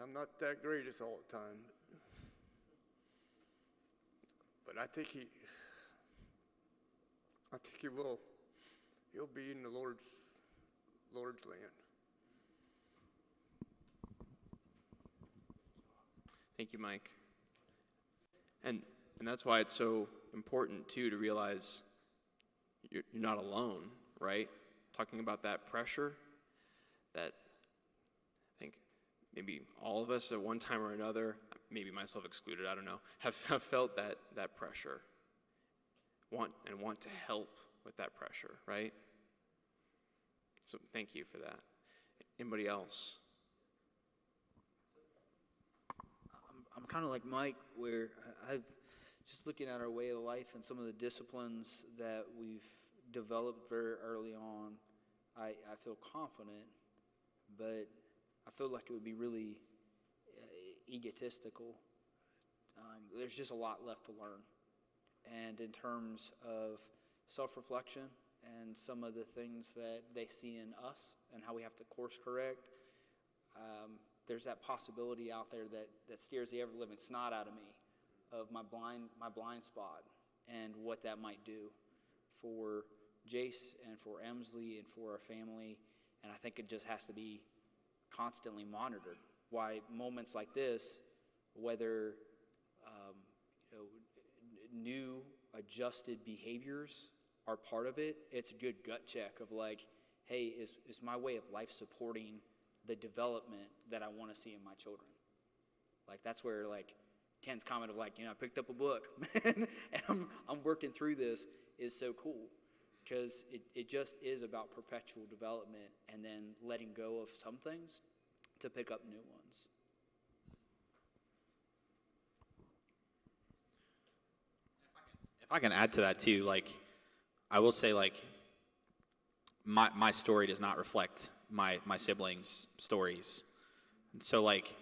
[SPEAKER 6] I'm not that greatest all the time, but I think he will. He'll be in the Lord's land.
[SPEAKER 1] Thank you, Mike. And that's why it's so important, too, to realize you're not alone, right? Talking about that pressure, that maybe all of us at one time or another, maybe myself excluded, I don't know, have felt that pressure. Want to help with that pressure, right? So thank you for that. Anybody else?
[SPEAKER 7] I'm kind of like Mike, where I've just looking at our way of life and some of the disciplines that we've developed very early on. I feel confident, but I feel like it would be really egotistical. There's just a lot left to learn. And in terms of self-reflection and some of the things that they see in us and how we have to course correct, there's that possibility out there that scares the ever-living snot out of me, of my blind spot and what that might do for Jace and for Emsley and for our family. And I think it just has to be constantly monitored. Why moments like this, whether new adjusted behaviors are part of it, it's a good gut check of like, hey, is my way of life supporting the development that I want to see in my children? Like, that's where, like, Ken's comment of like, I picked up a book and I'm working through this is so cool, because it just is about perpetual development and then letting go of some things to pick up new ones.
[SPEAKER 10] If I can add to that too, like, I will say, like, my story does not reflect my siblings' stories. And so, like,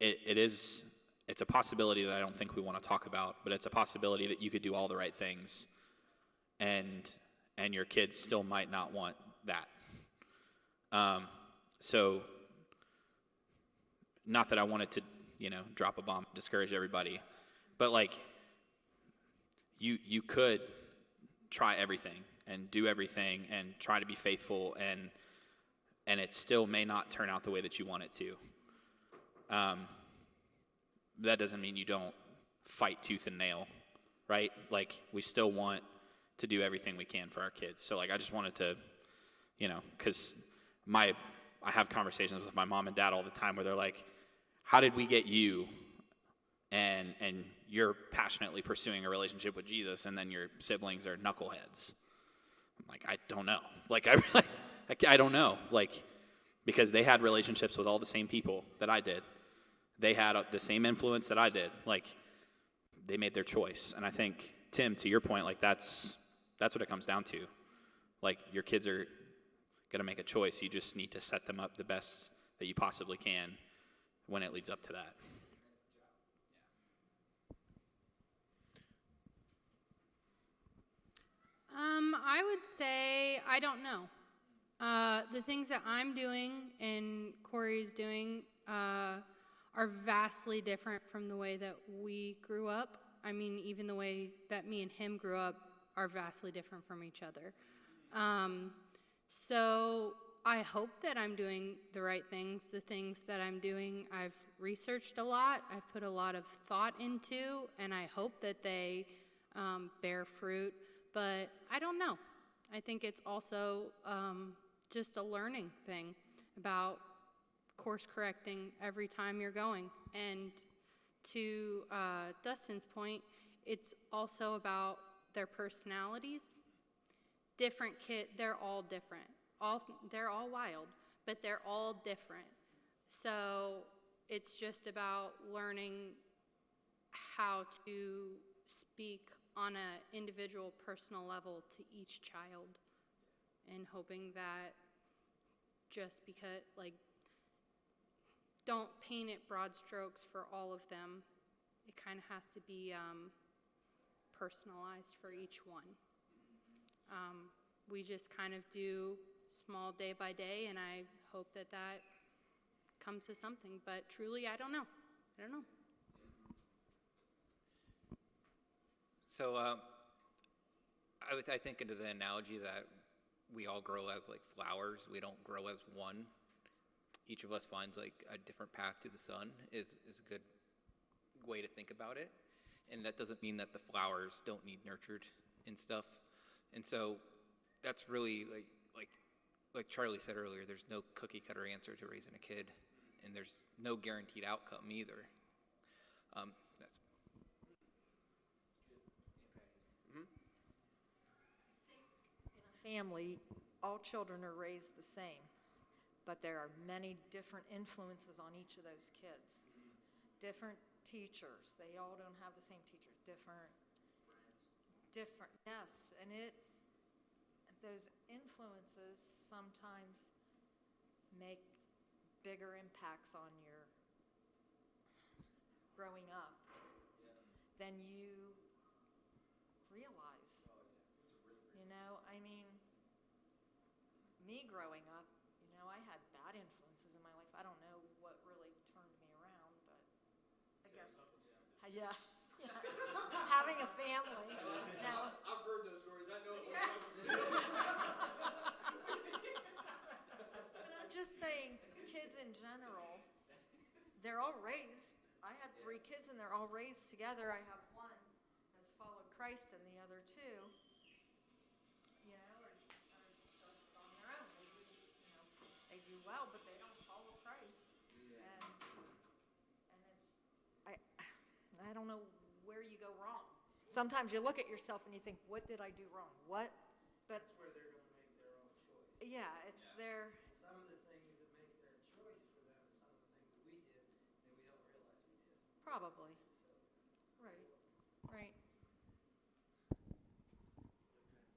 [SPEAKER 10] it's a possibility that I don't think we want to talk about, but it's a possibility that you could do all the right things and your kids still might not want that. So not that I wanted to, drop a bomb, discourage everybody, but like, you could try everything and do everything and try to be faithful, and it still may not turn out the way that you want it to. That doesn't mean you don't fight tooth and nail, right? Like, we still want to do everything we can for our kids. So, like, I just wanted to, because I have conversations with my mom and dad all the time where they're like, how did we get you? And you're passionately pursuing a relationship with Jesus, and then your siblings are knuckleheads. I'm like, I don't know. Like, I don't know. Like, because they had relationships with all the same people that I did. They had the same influence that I did. Like, they made their choice. And I think, Tim, to your point, like, that's what it comes down to. Like, your kids are going to make a choice. You just need to set them up the best that you possibly can when it leads up to that.
[SPEAKER 5] I would say I don't know. The things that I'm doing and Corey's doing are vastly different from the way that we grew up. I mean, even the way that me and him grew up are vastly different from each other. So I hope that I'm doing the right things. The things that I'm doing, I've researched a lot, I've put a lot of thought into, and I hope that they bear fruit. But I don't know. I think it's also just a learning thing about course correcting every time you're going. And to Dustin's point, it's also about their personalities. Different kids, they're all different. They're all wild, but they're all different. So it's just about learning how to speak on an individual, personal level to each child, and hoping that just because, like, don't paint it broad strokes for all of them. It kind of has to be personalized for each one. We just kind of do small day by day, and I hope that comes to something. But truly, I don't know.
[SPEAKER 2] So I think into the analogy that we all grow as like flowers. We don't grow as one. Each of us finds like a different path to the sun is a good way to think about it. And that doesn't mean that the flowers don't need nurtured and stuff. And so that's really like like Charlie said earlier, there's no cookie cutter answer to raising a kid, and there's no guaranteed outcome either. That's
[SPEAKER 12] In a family, all children are raised the same, but there are many different influences on each of those kids. Different teachers, they all don't have the same teachers, different, yes, and those influences sometimes make bigger impacts on your growing up than you realize. You know, I mean, me growing up, you know, I had bad influences in my life. I don't know what really turned me around, but I guess, yeah. Having a family. Now,
[SPEAKER 10] I've heard those stories. I know it was
[SPEAKER 12] but I'm just saying, kids in general, they're all raised. I had 3 kids, and they're all raised together. I have one that's followed Christ, and the other 2, you know, are just on their own. They do well, but they don't follow Christ. And I don't know where you go wrong. Sometimes you look at yourself and you think, what did I do wrong? What? But
[SPEAKER 11] That's where they're going to make their own choice.
[SPEAKER 12] yeah, it's their.
[SPEAKER 11] Some of the things that make their choice for them is some of the things that we did that we don't realize we did.
[SPEAKER 12] Probably.
[SPEAKER 11] So,
[SPEAKER 12] Right.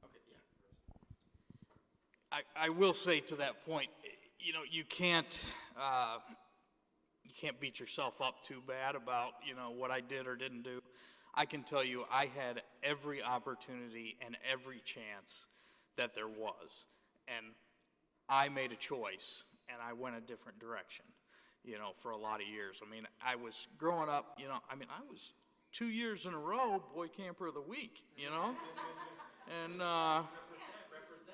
[SPEAKER 8] Okay, yeah. I will say to that point, you know, you can't beat yourself up too bad about, you know, what I did or didn't do. I can tell you I had every opportunity and every chance that there was. And I made a choice, and I went a different direction, you know, for a lot of years. I mean, I was growing up, you know, I was 2 years in a row boy camper of the week, you know? And,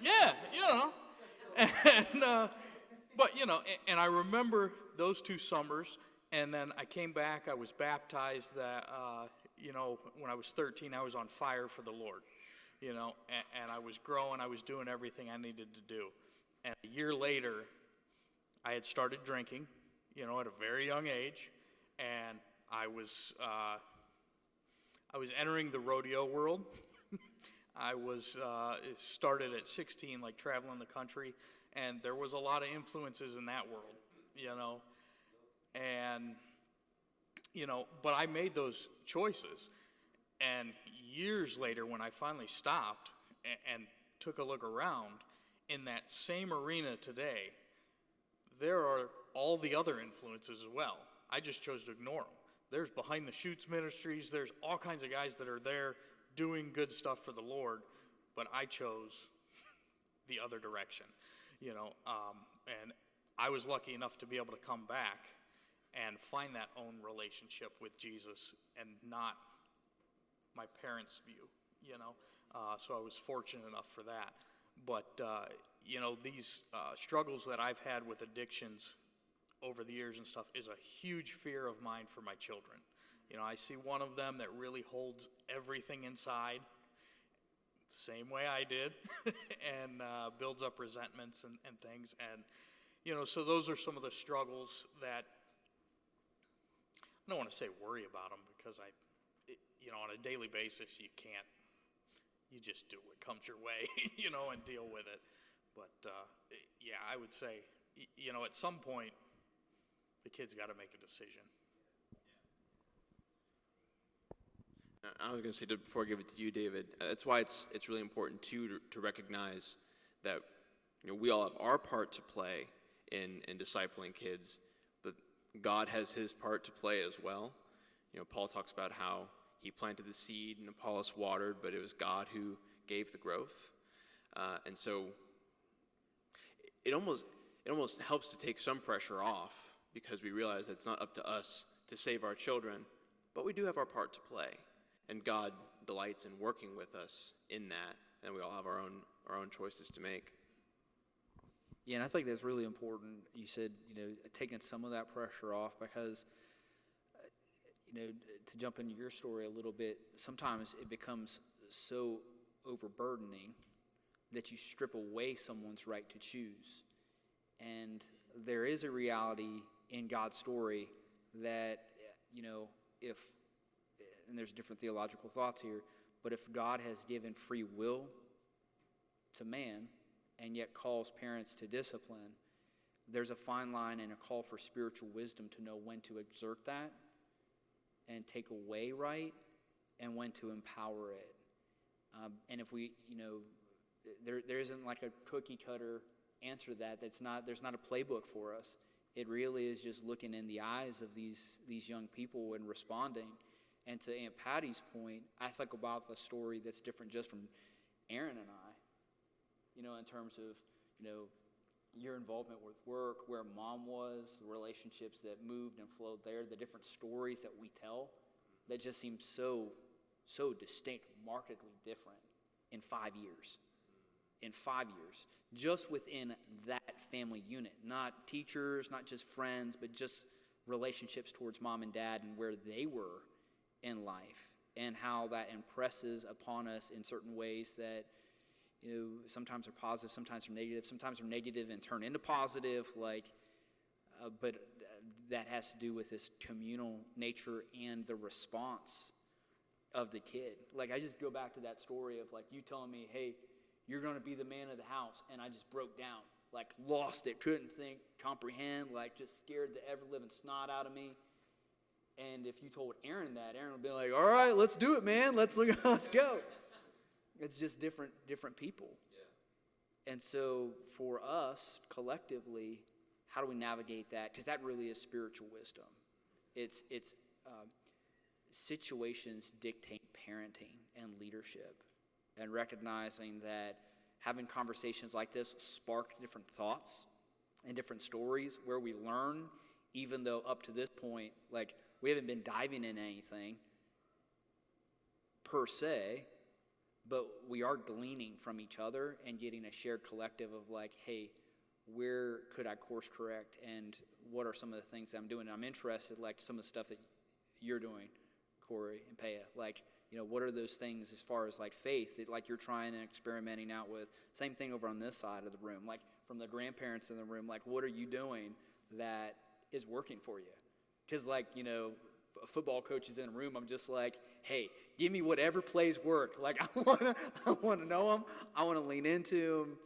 [SPEAKER 8] yeah, you know. And, but, you know, and I remember those 2 summers, and then I came back, I was baptized that, you know, when I was 13, I was on fire for the Lord, you know, and I was growing, I was doing everything I needed to do. And a year later, I had started drinking, you know, at a very young age, and I was entering the rodeo world. I was started at 16, like traveling the country, and there was a lot of influences in that world, you know, and, you know, but I made those choices, and years later when I finally stopped and took a look around, in that same arena today, there are all the other influences as well. I just chose to ignore them. There's behind the shoots ministries, there's all kinds of guys that are there doing good stuff for the Lord, but I chose the other direction, you know, and I was lucky enough to be able to come back and find that own relationship with Jesus and not my parents' view, you know, so I was fortunate enough for that. But, you know, these struggles that I've had with addictions over the years and stuff is a huge fear of mine for my children. You know, I see one of them that really holds everything inside, same way I did, and builds up resentments and things. And, you know, so those are some of the struggles that I don't want to say worry about them, because you know, on a daily basis, you just do what comes your way, you know, and deal with it. But, yeah, I would say, you know, at some point, the kid's got to make a decision.
[SPEAKER 1] I was going to say, before I give it to you, David, that's why it's really important, too, to recognize that, you know, we all have our part to play in discipling kids, but God has his part to play as well. You know, Paul talks about how he planted the seed and Apollos watered, but it was God who gave the growth. And so it almost helps to take some pressure off, because we realize that it's not up to us to save our children, but we do have our part to play. And God delights in working with us in that, and we all have our own choices to make.
[SPEAKER 7] Yeah, and I think that's really important. You said, you know, taking some of that pressure off, because, you know, to jump into your story a little bit, sometimes it becomes so overburdening that you strip away someone's right to choose. And there is a reality in God's story that, if, and there's different theological thoughts here, but if God has given free will to man and yet calls parents to discipline, there's a fine line and a call for spiritual wisdom to know when to exert that and take away right and when to empower it. And if we, there isn't like a cookie cutter answer to that. There's not a playbook for us. It really is just looking in the eyes of these young people and responding. And to Aunt Patty's point, I think about the story that's different just from Aaron and I, in terms of, your involvement with work, where mom was, the relationships that moved and flowed there, the different stories that we tell that just seem so distinct, markedly different in 5 years. In 5 years, just within that family unit, not teachers, not just friends, but just relationships towards mom and dad and where they were in life, and how that impresses upon us in certain ways that, sometimes are positive, sometimes are negative and turn into positive, but that has to do with this communal nature and the response of the kid. I just go back to that story of you telling me, hey, you're going to be the man of the house, and I just broke down, lost it, couldn't think, comprehend, just scared the ever-living snot out of me. And if you told Aaron that, Aaron would be like, all right, let's do it, man, let's go. It's just different people. Yeah. And so for us, collectively, how do we navigate that? Because that really is spiritual wisdom. It's situations dictate parenting and leadership, and recognizing that having conversations like this spark different thoughts and different stories where we learn, even though up to this point, we haven't been diving in anything per se, but we are gleaning from each other and getting a shared collective of hey, where could I course correct, and what are some of the things that I'm doing? And I'm interested, some of the stuff that you're doing, Corey and Paya, what are those things as far as faith that you're trying and experimenting out with? Same thing over on this side of the room, from the grandparents in the room, what are you doing that is working for you? Because football coaches in a room, I'm just hey, give me whatever plays work. I want to know them. I want to lean into them.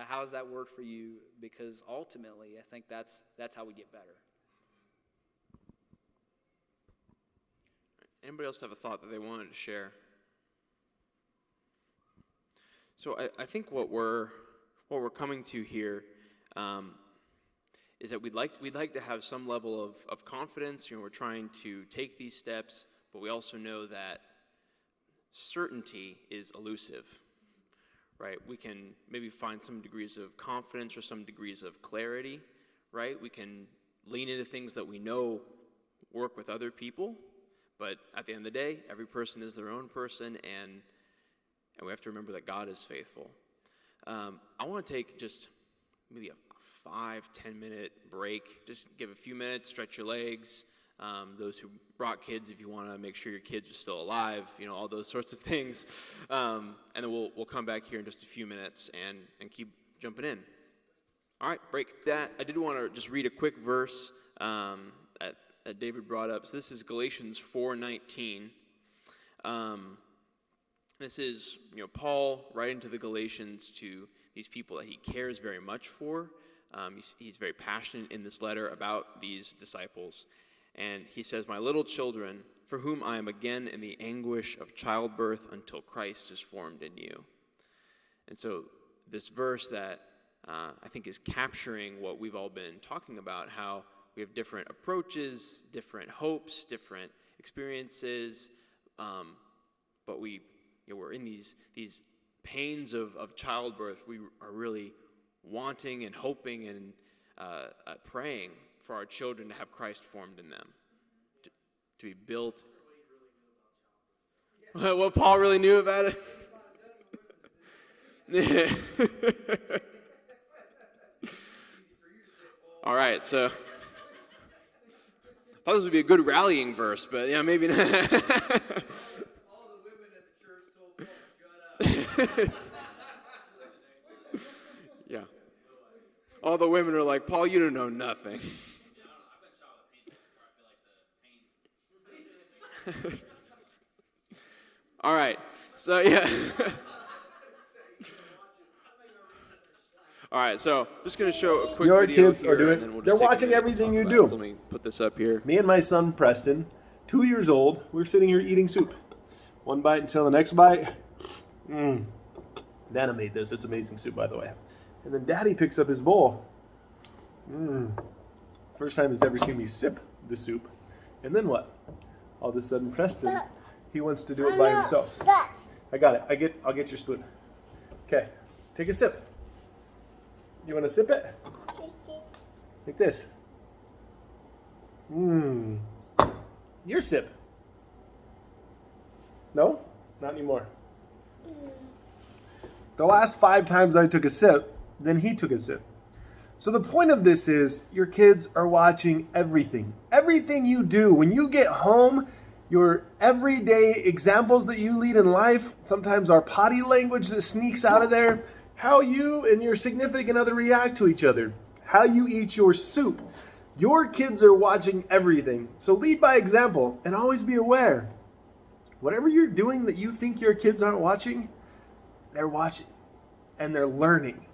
[SPEAKER 7] How does that work for you? Because ultimately, I think that's how we get better.
[SPEAKER 1] Anybody else have a thought that they wanted to share? So I think what we're coming to here is that we'd like to have some level of confidence. We're trying to take these steps, but we also know that certainty is elusive, right? We can maybe find some degrees of confidence or some degrees of clarity, right? We can lean into things that we know work with other people, but at the end of the day, every person is their own person, and we have to remember that God is faithful. I want to take just maybe a 5-10 minute break. Just give a few minutes, stretch your legs. Those who brought kids, if you want to make sure your kids are still alive, all those sorts of things. And then we'll come back here in just a few minutes and keep jumping in. All right, break that. I did want to just read a quick verse that David brought up. So this is Galatians 4:19. This is Paul writing to the Galatians, to these people that he cares very much for. He's very passionate in this letter about these disciples. And he says, "My little children, for whom I am again in the anguish of childbirth until Christ is formed in you." And so this verse that I think is capturing what we've all been talking about, how we have different approaches, different hopes, different experiences, but we're in these pains of childbirth. We are really wanting and hoping and praying for our children to have Christ formed in them, to be built. What Paul really knew about it? All right, so I thought this would be a good rallying verse, but yeah, maybe not.
[SPEAKER 6] All the women at the church told Paul, shut up.
[SPEAKER 1] All the women are like, Paul, you don't know nothing. All right. So, yeah. All right, so I'm just going to show a quick
[SPEAKER 13] Your
[SPEAKER 1] video
[SPEAKER 13] kids
[SPEAKER 1] here,
[SPEAKER 13] are doing,
[SPEAKER 1] and then we'll just
[SPEAKER 13] they're
[SPEAKER 1] take a
[SPEAKER 13] watching
[SPEAKER 1] minute to
[SPEAKER 13] everything
[SPEAKER 1] talk
[SPEAKER 13] you
[SPEAKER 1] about
[SPEAKER 13] do.
[SPEAKER 1] it. So let me put this up here.
[SPEAKER 13] Me and my son, Preston, 2 years old, we're sitting here eating soup. One bite until the next bite. Nana made this. It's amazing soup, by the way. And then Daddy picks up his bowl. First time he's ever seen me sip the soup. And then what? All of a sudden, Preston, he wants to do it by himself. I got it. I'll get your spoon. Okay, take a sip. You want to sip it? Like this. Your sip. No? Not anymore. The last 5 times I took a sip, then he took a sip. So the point of this is your kids are watching everything. Everything you do. When you get home, your everyday examples that you lead in life, sometimes our potty language that sneaks out of there, how you and your significant other react to each other, how you eat your soup. Your kids are watching everything. So lead by example and always be aware. Whatever you're doing that you think your kids aren't watching, they're watching and they're learning.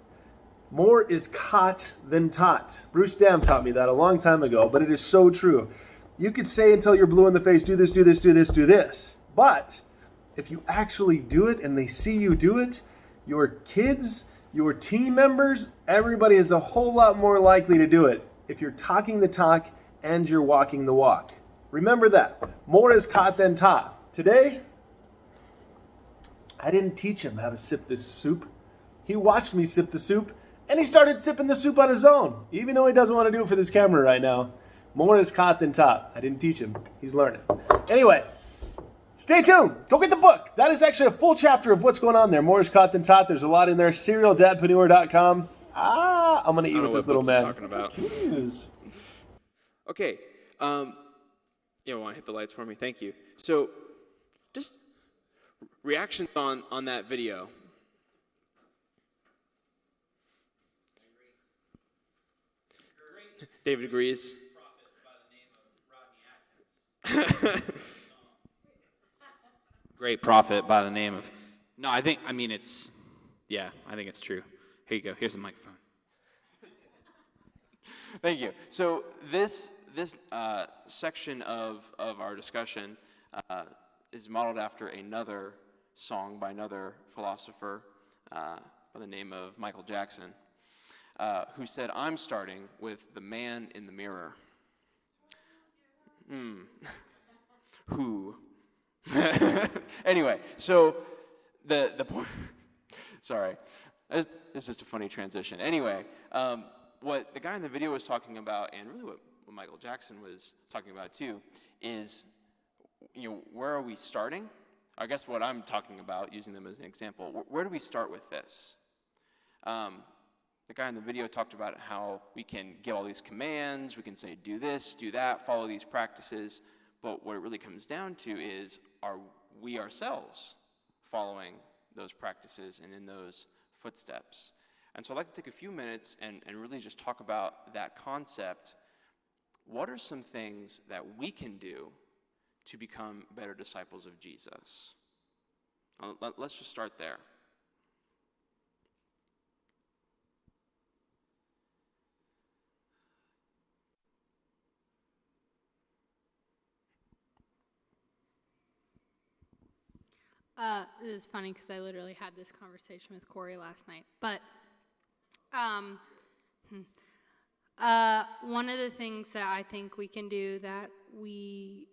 [SPEAKER 13] More is caught than taught. Bruce Dam taught me that a long time ago, but it is so true. You could say until you're blue in the face, do this, do this, do this, do this. But if you actually do it and they see you do it, your kids, your team members, everybody is a whole lot more likely to do it if you're talking the talk and you're walking the walk. Remember that. More is caught than taught. Today, I didn't teach him how to sip this soup. He watched me sip the soup, and he started sipping the soup on his own, even though he doesn't want to do it for this camera right now. More is caught than taught. I didn't teach him. He's learning. Anyway, stay tuned. Go get the book. That is actually a full chapter of what's going on there. More is caught than taught. There's a lot in there. SerialDadpreneur.com. I'm going to eat with this little man.
[SPEAKER 1] Talking about. Okay. Yeah, want to hit the lights for me? Thank you. So, just reactions on that video. David agrees.
[SPEAKER 2] Great prophet by the name of. No, I think it's true. Here you go. Here's the microphone.
[SPEAKER 1] Thank you. So this section of our discussion is modeled after another song by another philosopher by the name of Michael Jackson, who said, "I'm starting with the man in the mirror." Who? Anyway, so the point. Sorry, this is just a funny transition. Anyway, what the guy in the video was talking about, and really what Michael Jackson was talking about too, is where are we starting? I guess what I'm talking about, using them as an example, where do we start with this? The guy in the video talked about how we can give all these commands, we can say do this, do that, follow these practices, but what it really comes down to is, are we ourselves following those practices and in those footsteps? And so I'd like to take a few minutes and really just talk about that concept. What are some things that we can do to become better disciples of Jesus? Let's just start there.
[SPEAKER 5] It was funny because I literally had this conversation with Corey last night. But one of the things that I think we can do that we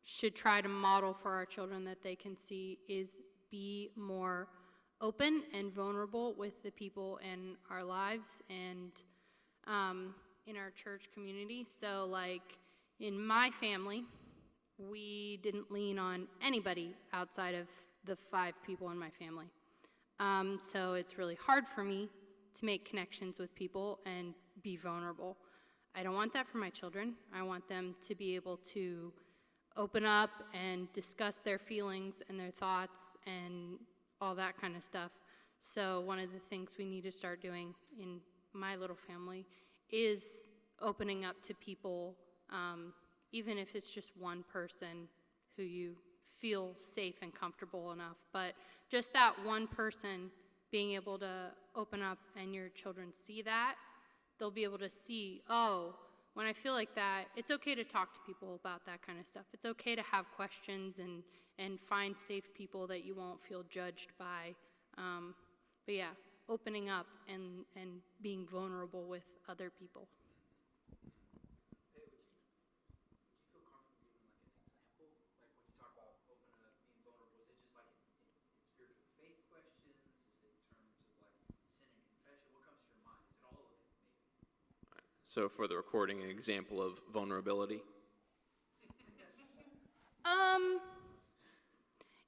[SPEAKER 5] should try to model for our children that they can see is be more open and vulnerable with the people in our lives and in our church community. So, like, in my family, we didn't lean on anybody outside of the 5 people in my family. So it's really hard for me to make connections with people and be vulnerable. I don't want that for my children. I want them to be able to open up and discuss their feelings and their thoughts and all that kind of stuff. So one of the things we need to start doing in my little family is opening up to people, even if it's just one person who you feel safe and comfortable enough. But just that one person being able to open up and your children see that, they'll be able to see, oh, when I feel like that, it's okay to talk to people about that kind of stuff. It's okay to have questions and find safe people that you won't feel judged by. But yeah, opening up and being vulnerable with other people.
[SPEAKER 7] Hey, would you feel comfortable giving like an example? Like when you talk about opening up, being vulnerable, is it just like in spiritual faith questions? Is it in terms of like sin and confession? What comes to your mind? Is it all of it, maybe?
[SPEAKER 1] So for the recording, an example of vulnerability.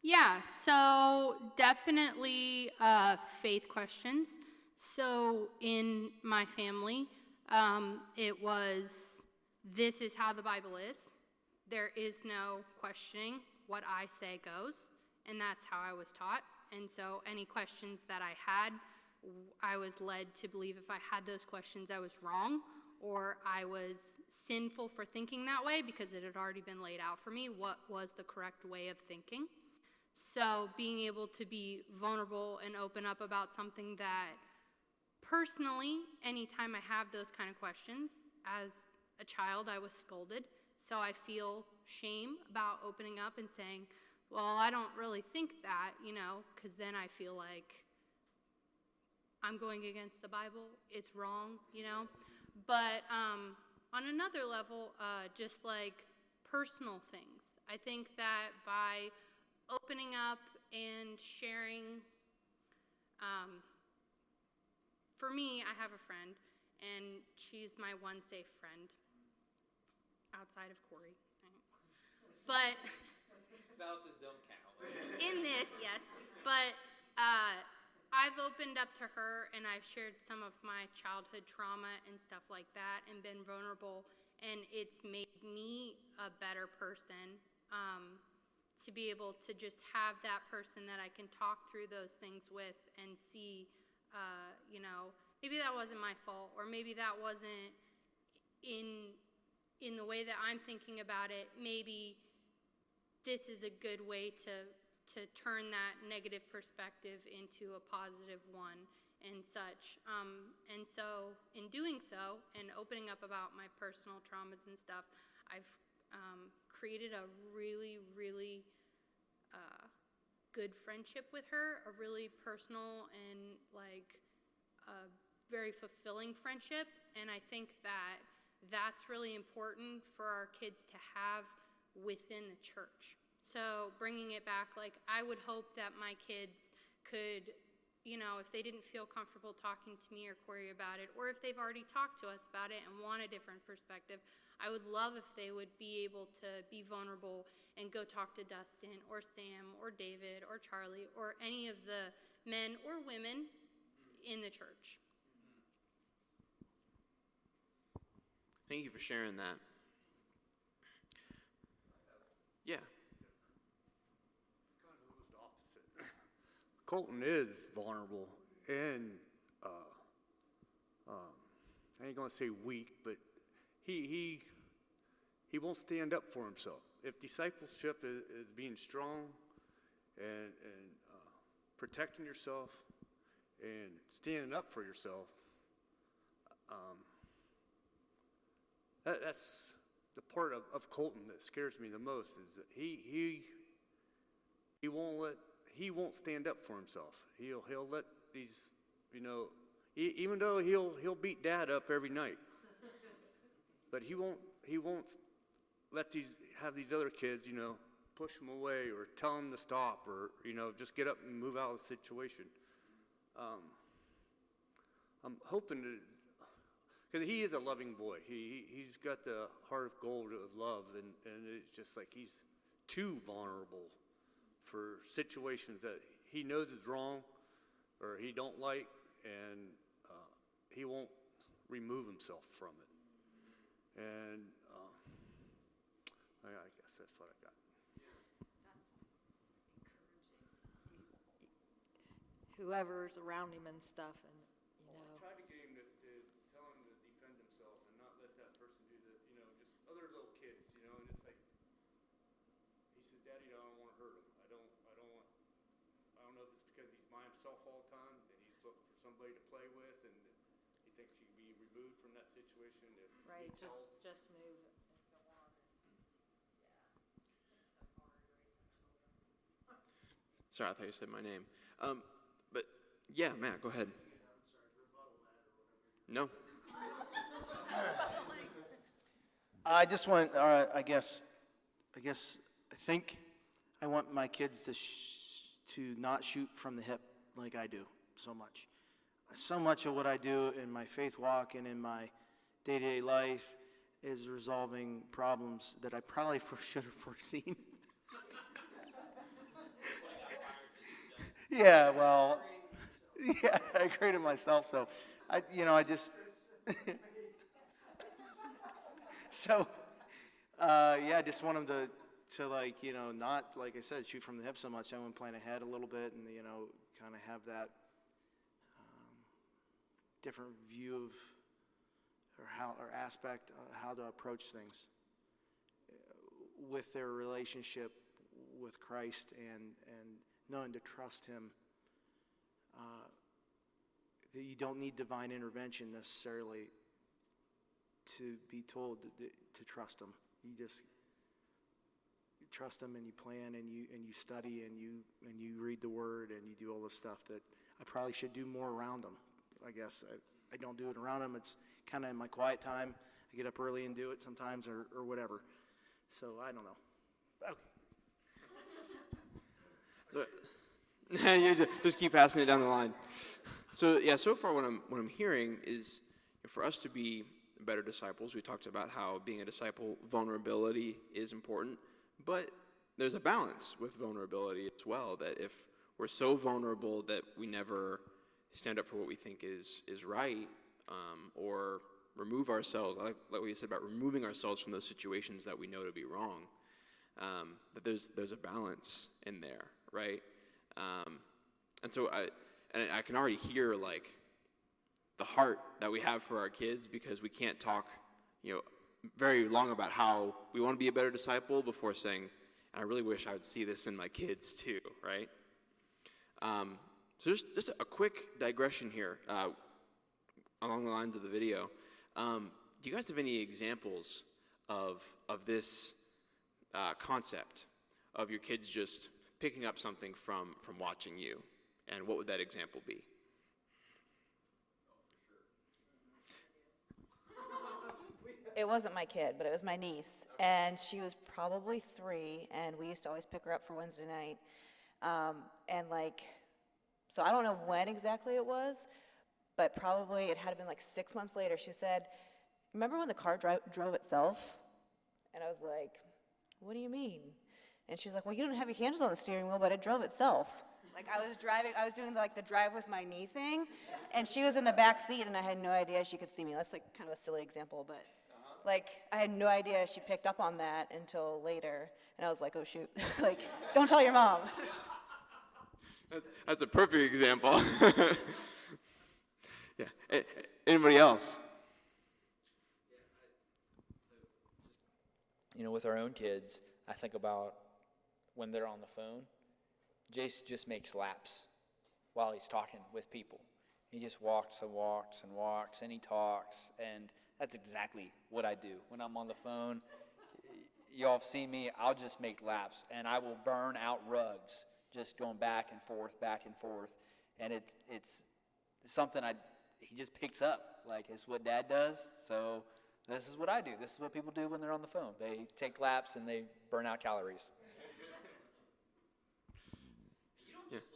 [SPEAKER 5] Yeah, so definitely faith questions. So in my family, it was, this is how the Bible is. There is no questioning. What I say goes, and that's how I was taught. And so any questions that I had, I was led to believe if I had those questions, I was wrong, or I was sinful for thinking that way because it had already been laid out for me what was the correct way of thinking. So being able to be vulnerable and open up about something that personally, anytime I have those kind of questions, as a child I was scolded, so I feel shame about opening up and saying, well, I don't really think that, because then I feel like I'm going against the Bible, it's wrong, But on another level, just like personal things, I think that by opening up and sharing, for me, I have a friend, and she's my one safe friend, outside of Corey. But
[SPEAKER 2] Spouses don't count.
[SPEAKER 5] in this, yes. But I've opened up to her, and I've shared some of my childhood trauma and stuff like that and been vulnerable, and it's made me a better person to be able to just have that person that I can talk through those things with and see, maybe that wasn't my fault, or maybe that wasn't in the way that I'm thinking about it. Maybe this is a good way to turn that negative perspective into a positive one and such. And so in doing so and opening up about my personal traumas and stuff, I've created a really, really good friendship with her, a really personal and a very fulfilling friendship. And I think that that's really important for our kids to have within the church. So bringing it back, I would hope that my kids could, if they didn't feel comfortable talking to me or Corey about it, or if they've already talked to us about it and want a different perspective, I would love if they would be able to be vulnerable and go talk to Dustin or Sam or David or Charlie or any of the men or women in the church.
[SPEAKER 1] Thank you for sharing that. Yeah.
[SPEAKER 6] Kind of almost opposite. Colton is vulnerable and I ain't gonna say weak, but he won't stand up for himself. If discipleship is being strong and protecting yourself and standing up for yourself, that's the part of Colton that scares me the most, is that he won't stand up for himself. He'll let these, even though he'll beat Dad up every night, but he won't let these other kids, push him away or tell him to stop or just get up and move out of the situation. I'm hoping to. Because he is a loving boy. He's got the heart of gold of love, and it's just like he's too vulnerable for situations that he knows is wrong or he don't like, and he won't remove himself from it. And I guess that's what I got.
[SPEAKER 12] Whoever's around him and stuff, and
[SPEAKER 6] I tried to get him to think she could be removed from that situation if
[SPEAKER 12] Right,
[SPEAKER 6] needs help.
[SPEAKER 12] just move and go on. Yeah, it's so hard raising children.
[SPEAKER 1] Sorry, I thought you said my name. But yeah, Matt, go ahead. No.
[SPEAKER 14] I just want, I think I want my kids to not shoot from the hip like I do so much. So much of what I do in my faith walk and in my day-to-day life is resolving problems that I probably should have foreseen. Yeah, well, yeah, I created myself, so I just. So, yeah, I just want them to like, not, like I said, shoot from the hip so much. I want to plan ahead a little bit and, kind of have that different view of, or aspect of how to approach things with their relationship with Christ and knowing to trust Him. That you don't need divine intervention necessarily to be told to trust Him. You just trust Him and you plan and you study and you read the Word and you do all this stuff that I probably should do more around Him. I guess I don't do it around Him. It's kind of in my quiet time. I get up early and do it sometimes or whatever. So I don't know. Okay.
[SPEAKER 1] So, you just keep passing it down the line. So yeah, so far what I'm hearing is for us to be better disciples. We talked about how being a disciple, vulnerability is important, but there's a balance with vulnerability as well, that if we're so vulnerable that we never stand up for what we think is right, or remove ourselves, like what you said about removing ourselves from those situations that we know to be wrong, that there's a balance in there, right? And so I can already hear like the heart that we have for our kids, because we can't talk, very long about how we want to be a better disciple before saying, and I really wish I would see this in my kids too, right? So just a quick digression here along the lines of the video. Do you guys have any examples of this concept of your kids just picking up something from watching you? And what would that example be?
[SPEAKER 15] It wasn't my kid, but it was my niece, and she was probably 3, and we used to always pick her up for Wednesday night. So I don't know when exactly it was, but probably it had been like 6 months later. She said, "Remember when the car drove itself?" And I was like, "What do you mean?" And she was like, "Well, you don't have your handles on the steering wheel, but it drove itself." Like I was doing like the drive with my knee thing, and she was in the back seat, and I had no idea she could see me. That's like kind of a silly example, but like I had no idea she picked up on that until later, and I was like, "Oh shoot!" Like, don't tell your mom.
[SPEAKER 1] That's a perfect example. Yeah. Anybody else?
[SPEAKER 7] With our own kids, I think about when they're on the phone. Jace just makes laps while he's talking with people. He just walks and walks and walks, and he talks, and that's exactly what I do. When I'm on the phone, y'all have seen me, I'll just make laps, and I will burn out rugs, just going back and forth, and it's something he just picks up. Like, it's what Dad does, so this is what I do. This is what people do when they're on the phone. They take laps, and they burn out calories.
[SPEAKER 10] You don't just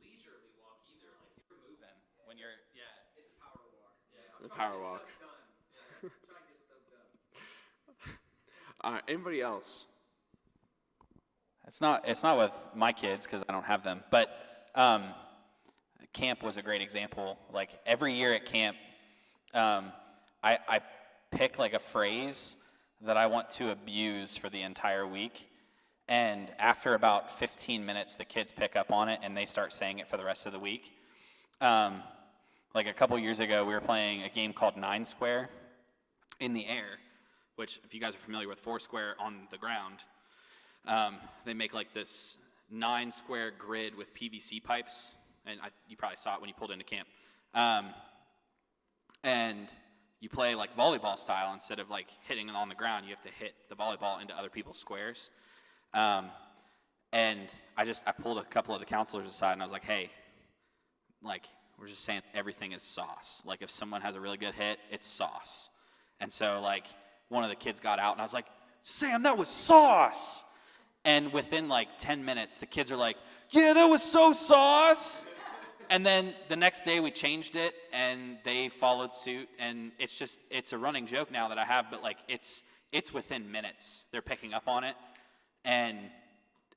[SPEAKER 10] leisurely walk either. Like, you're moving when you're, it's a power walk. Yeah,
[SPEAKER 1] The power walk.
[SPEAKER 10] Try to get stuff done.
[SPEAKER 1] All right, anybody else?
[SPEAKER 10] It's not with my kids because I don't have them, but camp was a great example. Like every year at camp, I pick like a phrase that I want to abuse for the entire week, and after about 15 minutes, the kids pick up on it and they start saying it for the rest of the week. Like a couple years ago, we were playing a game called 9 Square in the air, which if you guys are familiar with 4 Square on the ground. They make like this 9 square grid with PVC pipes, and you probably saw it when you pulled into camp.
[SPEAKER 16] and you play like volleyball style. Instead of like hitting it on the ground, you have to hit the volleyball into other people's squares. And I pulled a couple of the counselors aside, and I was like, hey, like, we're just saying everything is sauce. Like, if someone has a really good hit, it's sauce. And so, like, one of the kids got out, and I was like, Sam, that was sauce. And within, like, 10 minutes, the kids are like, yeah, that was so sauce. And then the next day we changed it, and they followed suit. And it's a running joke now that I have, but, like, it's within minutes. They're picking up on it. And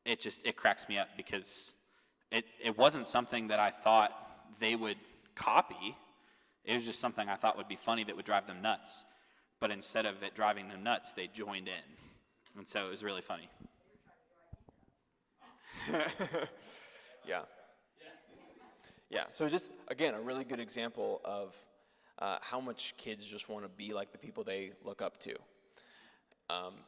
[SPEAKER 16] it cracks me up because it wasn't something that I thought they would copy. It was just something I thought would be funny that would drive them nuts. But instead of it driving them nuts, they joined in. And so it was really funny.
[SPEAKER 1] Yeah. Yeah, so just, again, a really good example of how much kids just want to be like the people they look up to.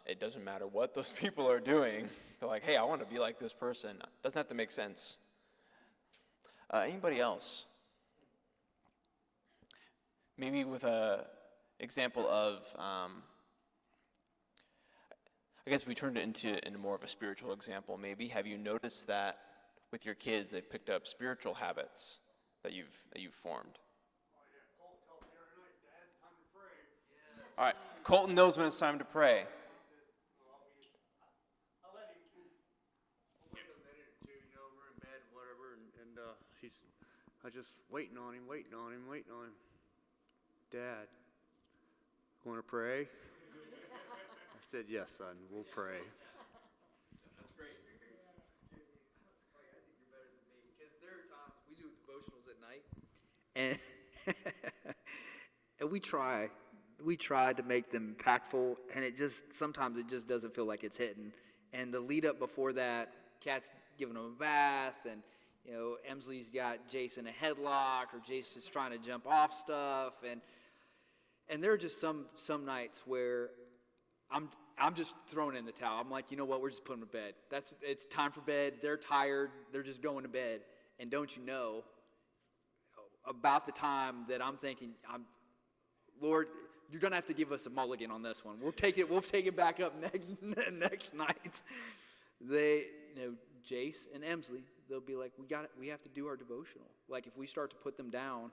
[SPEAKER 1] It doesn't matter what those people are doing. They're like, hey, I want to be like this person. Doesn't have to make sense. Anybody else? Maybe with a example of, I guess if we turned it into more of a spiritual example, maybe, have you noticed that with your kids, they've picked up spiritual habits that you've formed? All right, Colton knows when it's time to pray.
[SPEAKER 6] I'll let him wait a minute or two, we're in bed, whatever, and I was just waiting on him. Dad, want to pray? I said, yes, son, we'll pray.
[SPEAKER 7] That's great. I think you're better than me, because there are times we do devotionals at night, and we try to make them impactful, and sometimes it just doesn't feel like it's hitting. And the lead up before that, Kat's giving them a bath, and Emsley's got Jason a headlock, or Jason's trying to jump off stuff, and there are just some nights where I'm just throwing in the towel. I'm like, you know what? We're just putting them to bed. It's time for bed. They're tired. They're just going to bed. And don't you know, about the time that I'm thinking, Lord, you're gonna have to give us a mulligan on this one. We'll take it back up next night. Jace and Emsley, they'll be like, we have to do our devotional. Like, if we start to put them down,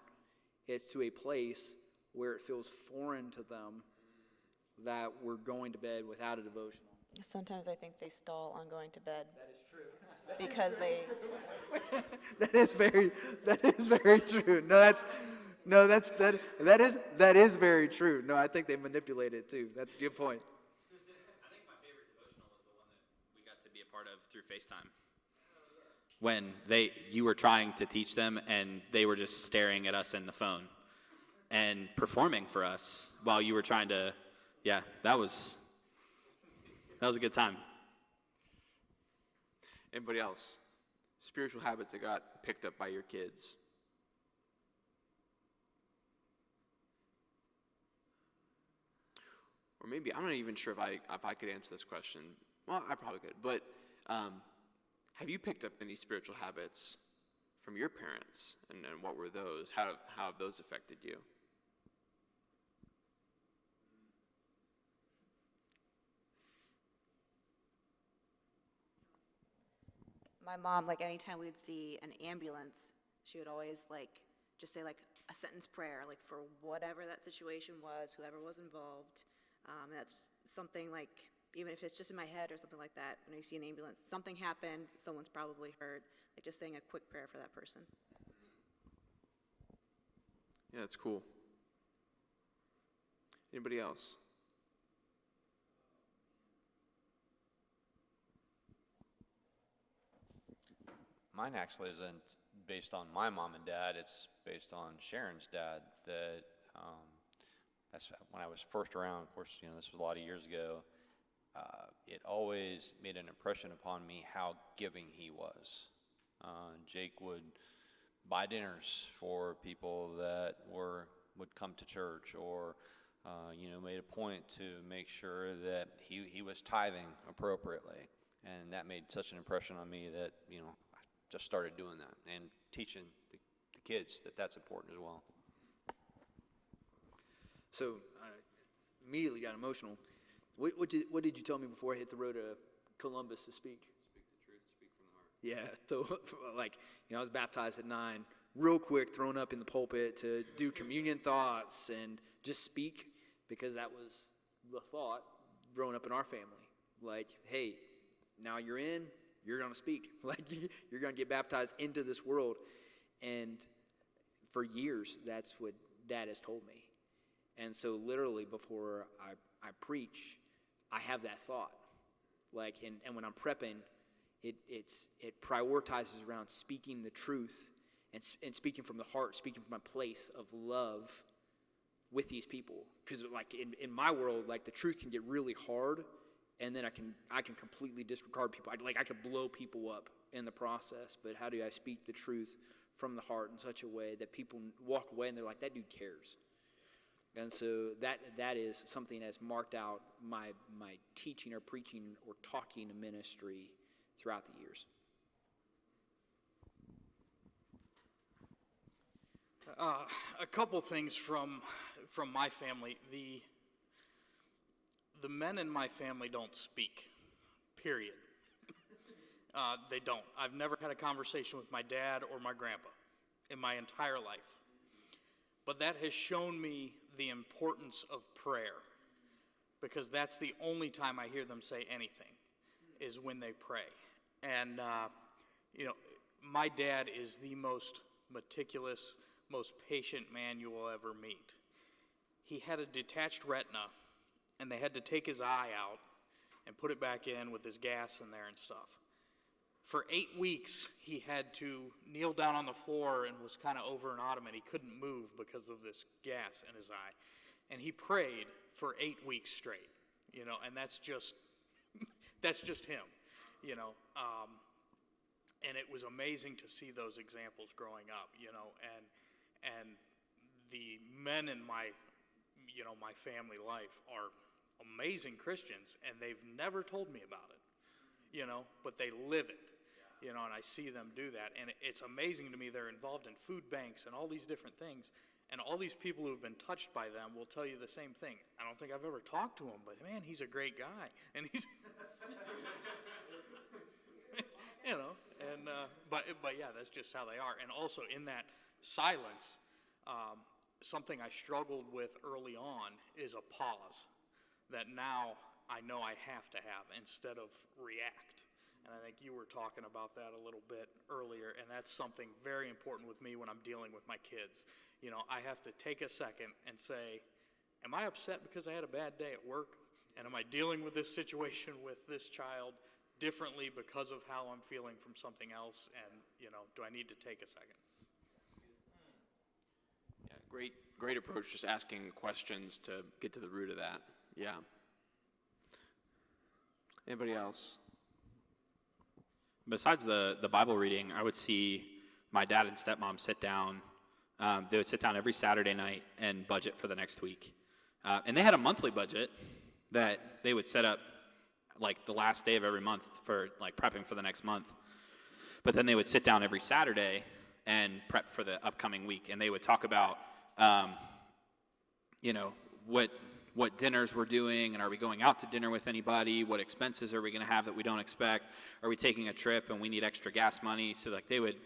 [SPEAKER 7] it's to a place where it feels foreign to them that we're going to bed without a devotional.
[SPEAKER 15] Sometimes I think they stall on going to bed.
[SPEAKER 7] That is true.
[SPEAKER 15] Because they...
[SPEAKER 7] That is very true. That is very true. No, I think they manipulate it too. That's a good point.
[SPEAKER 16] I think my favorite devotional was the one that we got to be a part of through FaceTime. When you were trying to teach them, and they were just staring at us in the phone and performing for us while you were trying to, that was a good time.
[SPEAKER 1] Anybody else? Spiritual habits that got picked up by your kids? Or maybe, I'm not even sure if I could answer this question. Well, I probably could. But have you picked up any spiritual habits from your parents? And what were those? How have those affected you?
[SPEAKER 15] My mom, like, anytime we'd see an ambulance, she would always, just say, a sentence prayer, for whatever that situation was, whoever was involved. That's something, even if it's just in my head or something like that, when you see an ambulance, something happened, someone's probably hurt, just saying a quick prayer for that person.
[SPEAKER 1] Yeah, that's cool. Anybody else?
[SPEAKER 9] Mine actually isn't based on my mom and dad. It's based on Sharon's dad. That's when I was first around. Of course, this was a lot of years ago. It always made an impression upon me how giving he was. Jake would buy dinners for people that would come to church, or made a point to make sure that he was tithing appropriately, and that made such an impression on me that I just started doing that and teaching the kids that that's important as well.
[SPEAKER 17] So I immediately got emotional. What did you tell me before I hit the road to Columbus to speak?
[SPEAKER 9] Speak the truth, speak from the heart.
[SPEAKER 17] Yeah. So like, I was baptized at 9, real quick thrown up in the pulpit to do communion thoughts and just speak, because that was the thought growing up in our family. Like, hey, now you're going to speak. Like, you're going to get baptized into this world. And for years, that's what Dad has told me. And so literally before I preach, I have that thought. Like, and when I'm prepping, it prioritizes around speaking the truth and speaking from the heart, speaking from my place of love with these people. Because like in my world, like the truth can get really hard, and then I can completely disregard people. I could blow people up in the process. But how do I speak the truth from the heart in such a way that people walk away and they're like, that dude cares? And so that is something that's marked out my teaching or preaching or talking ministry throughout the years.
[SPEAKER 8] A couple things from my family. The men in my family don't speak, period. They don't. I've never had a conversation with my dad or my grandpa in my entire life. But that has shown me the importance of prayer, because that's the only time I hear them say anything, is when they pray. And, my dad is the most meticulous, most patient man you will ever meet. He had a detached retina, and they had to take his eye out and put it back in with his gas in there and stuff. For 8 weeks, he had to kneel down on the floor and was kind of over an ottoman. He couldn't move because of this gas in his eye. And he prayed for 8 weeks straight, and that's just him, and it was amazing to see those examples growing up, and the men in my family life are amazing Christians, and they've never told me about it, but they live it. And I see them do that. And it's amazing to me. They're involved in food banks and all these different things. And all these people who have been touched by them will tell you the same thing. I don't think I've ever talked to him, but man, he's a great guy. And he's, but yeah, that's just how they are. And also in that silence, something I struggled with early on is a pause that now I know I have to have instead of react. And I think you were talking about that a little bit earlier, and that's something very important with me when I'm dealing with my kids. I have to take a second and say, am I upset because I had a bad day at work? And am I dealing with this situation with this child differently because of how I'm feeling from something else? And, do I need to take a second?
[SPEAKER 1] Yeah, great approach, just asking questions to get to the root of that. Yeah. Anybody else?
[SPEAKER 16] Besides the Bible reading, I would see my dad and stepmom sit down. They would sit down every Saturday night and budget for the next week. And they had a monthly budget that they would set up like the last day of every month for like prepping for the next month. But then they would sit down every Saturday and prep for the upcoming week. And they would talk about, what dinners we're doing, and are we going out to dinner with anybody? What expenses are we going to have that we don't expect? Are we taking a trip and we need extra gas money? So like they would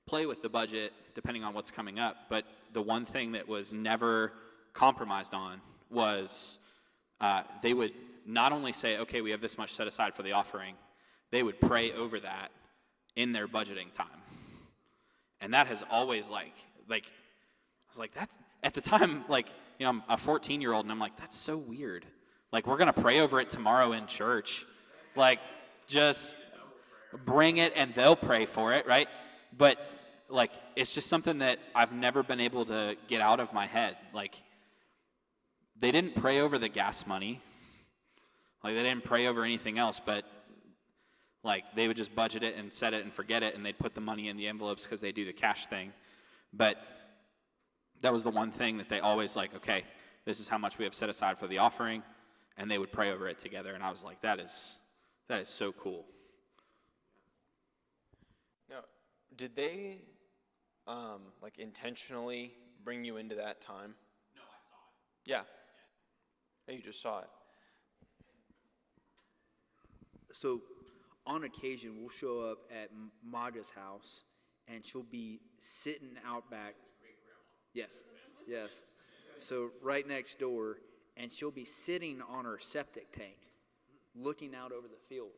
[SPEAKER 16] play with the budget depending on what's coming up. But the one thing that was never compromised on was they would not only say, okay, we have this much set aside for the offering, they would pray over that in their budgeting time. And that has always I was like, that's, at the time, I'm a 14-year-old, and I'm like, that's so weird. Like, we're going to pray over it tomorrow in church. Like, just bring it, and they'll pray for it, right? But, it's just something that I've never been able to get out of my head. Like, they didn't pray over the gas money. Like, they didn't pray over anything else, but, they would just budget it and set it and forget it, and they'd put the money in the envelopes because they do the cash thing. But that was the one thing that they always okay, this is how much we have set aside for the offering, and they would pray over it together. And I was like, that is so cool.
[SPEAKER 1] Now, did they intentionally bring you into that time?
[SPEAKER 16] No, I saw it.
[SPEAKER 1] Yeah. Yeah, you just saw it.
[SPEAKER 17] So on occasion, we'll show up at Maga's house, and she'll be sitting out back. Yes, yes. So right next door, and she'll be sitting on her septic tank, looking out over the field,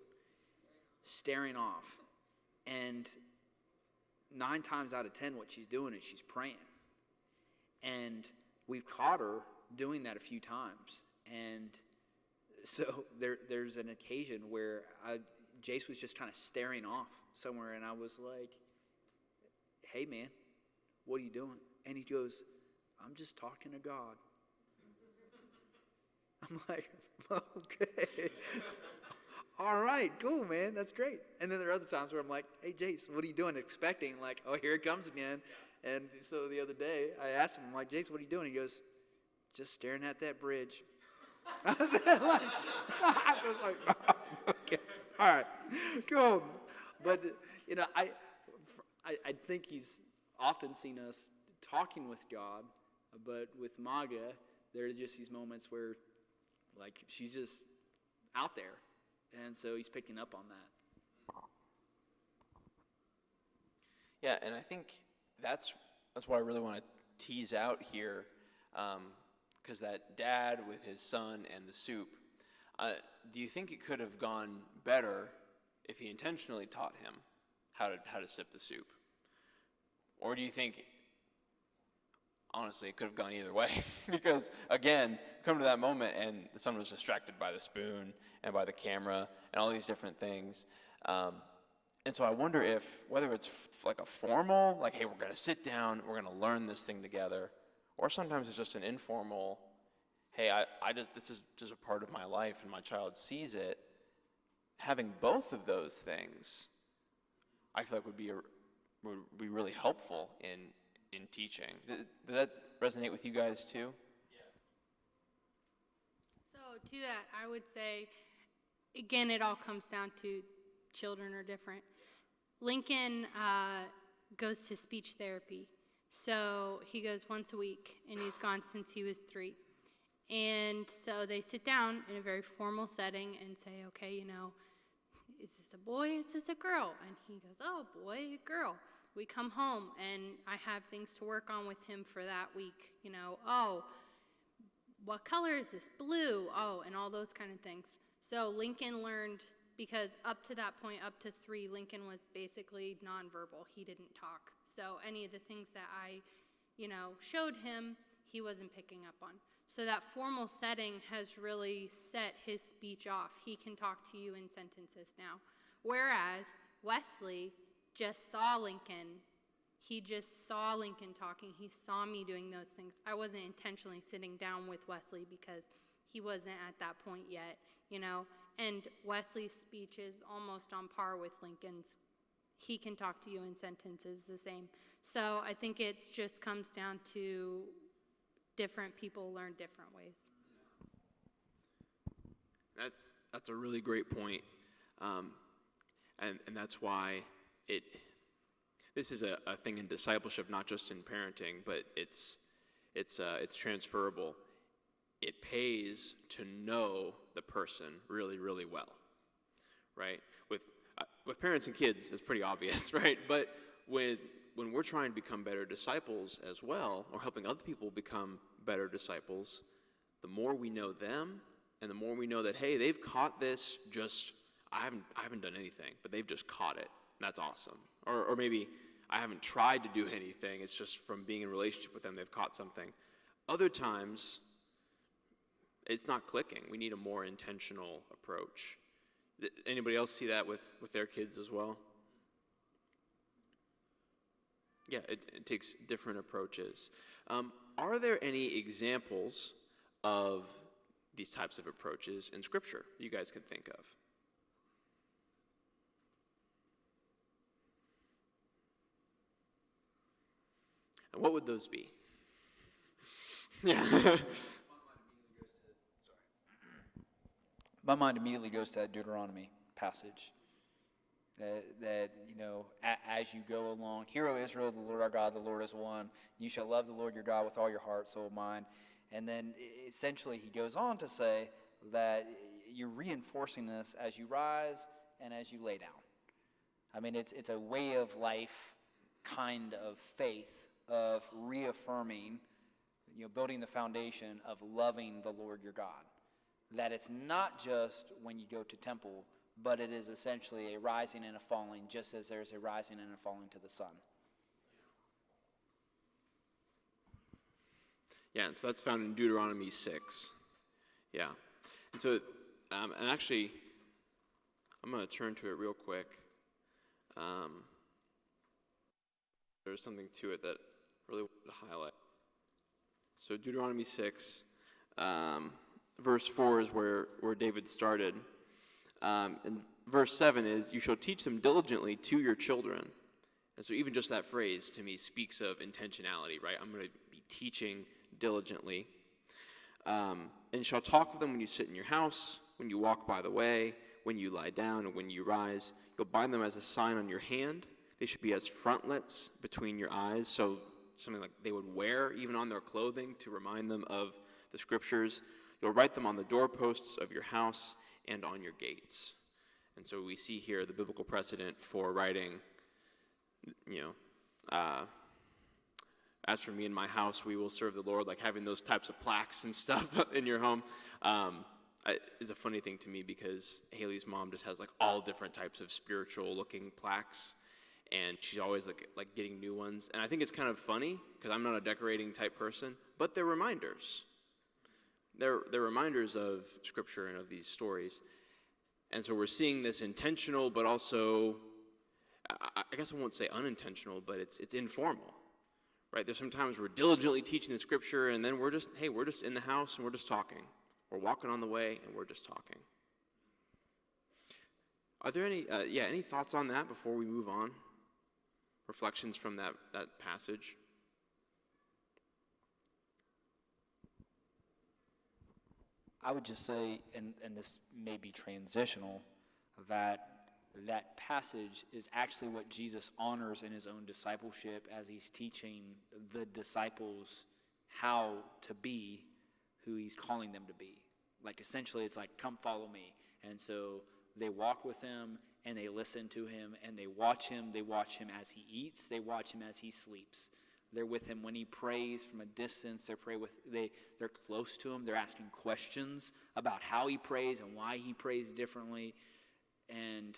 [SPEAKER 17] staring off. And 9 times out of 10, what she's doing is she's praying. And we've caught her doing that a few times. And so there's an occasion where Jace was just kind of staring off somewhere, and I was like, "Hey, man, what are you doing?" And he goes, "I'm just talking to God." I'm like, "Okay." All right, cool, man. That's great. And then there are other times where I'm like, "Hey, Jace, what are you doing?" Expecting, like, oh, here it comes again. And so the other day, I asked him, I'm like, "Jace, what are you doing?" He goes, "Just staring at that bridge." I was like, oh, okay, all right, cool. But, I think he's often seen us talking with God, but with Maga, there are just these moments where, like, she's just out there. And so he's picking up on that.
[SPEAKER 1] Yeah, and I think that's what I really want to tease out here, because that dad with his son and the soup, do you think it could have gone better if he intentionally taught him how to sip the soup? Or do you think, honestly, it could have gone either way? Because, again, come to that moment and the son was distracted by the spoon and by the camera and all these different things. And so I wonder if, whether it's like a formal, like, hey, we're going to sit down, we're going to learn this thing together, or sometimes it's just an informal, hey, this is just a part of my life and my child sees it. Having both of those things, I feel like would be really helpful in teaching. Does that resonate with you guys too?
[SPEAKER 5] So to that, I would say, again, it all comes down to children are different. Lincoln goes to speech therapy. So he goes once a week, and he's gone since he was 3. And so they sit down in a very formal setting and say, okay, is this a boy, is this a girl? And he goes, oh, boy, girl. We come home, and I have things to work on with him for that week. Oh, what color is this? Blue. Oh, and all those kind of things. So Lincoln learned, because up to that point, up to 3, Lincoln was basically nonverbal. He didn't talk. So any of the things that I, showed him, he wasn't picking up on. So that formal setting has really set his speech off. He can talk to you in sentences now. Whereas Wesley just saw Lincoln. He just saw Lincoln talking. He saw me doing those things. I wasn't intentionally sitting down with Wesley because he wasn't at that point yet, And Wesley's speech is almost on par with Lincoln's. He can talk to you in sentences the same. So I think it just comes down to different people learn different ways.
[SPEAKER 1] That's a really great point. And that's why this is a thing in discipleship, not just in parenting, but it's transferable. It pays to know the person really, really well, right? With parents and kids, it's pretty obvious, right? But when we're trying to become better disciples as well, or helping other people become better disciples, the more we know them, and the more we know that, hey, they've caught this I haven't done anything, but they've just caught it. And that's awesome. Or maybe I haven't tried to do anything. It's just from being in a relationship with them, they've caught something. Other times, it's not clicking. We need a more intentional approach. Anybody else see that with their kids as well? Yeah, it takes different approaches. Are there any examples of these types of approaches in Scripture you guys can think of? And what would those be? Yeah.
[SPEAKER 7] My mind immediately goes to that Deuteronomy passage. That as you go along, hear, O Israel, the Lord our God, the Lord is one. You shall love the Lord your God with all your heart, soul, mind, And then essentially he goes on to say that you're reinforcing this as you rise and as you lay down. I mean, it's a way of life kind of faith of reaffirming, building the foundation of loving the Lord your God. That it's not just when you go to temple, but it is essentially a rising and a falling, just as there's a rising and a falling to the sun.
[SPEAKER 1] Yeah, and so that's found in Deuteronomy 6. Yeah. And so, and actually, I'm going to turn to it real quick. There's something to it that I really wanted to highlight. So Deuteronomy 6, verse 4 is where David started. And verse 7 is, you shall teach them diligently to your children. And so even just that phrase to me speaks of intentionality, right? I'm going to be teaching diligently. And shall talk with them when you sit in your house, when you walk by the way, when you lie down, and when you rise. You'll bind them as a sign on your hand. They should be as frontlets between your eyes, so something like they would wear even on their clothing to remind them of the scriptures. You'll write them on the doorposts of your house and on your gates. And so we see here the biblical precedent for writing, as for me and my house, we will serve the Lord, like having those types of plaques and stuff in your home. Is a funny thing to me because Haley's mom just has like all different types of spiritual looking plaques, and she's always like getting new ones. And I think it's kind of funny because I'm not a decorating type person, but they're reminders. They're reminders of Scripture and of these stories. And so we're seeing this intentional, but also, I guess I won't say unintentional, but it's informal, right? There's sometimes we're diligently teaching the Scripture, and then we're just in the house and we're just talking. We're walking on the way and we're just talking. Are there any thoughts on that before we move on? Reflections from that passage?
[SPEAKER 7] I would just say, and this may be transitional, that passage is actually what Jesus honors in his own discipleship as he's teaching the disciples how to be who he's calling them to be. Like essentially it's like, come follow me. And so they walk with him and they listen to him and they watch him as he eats, they watch him as he sleeps. They're with him when he prays from a distance. They're close to him. They're asking questions about how he prays and why he prays differently. And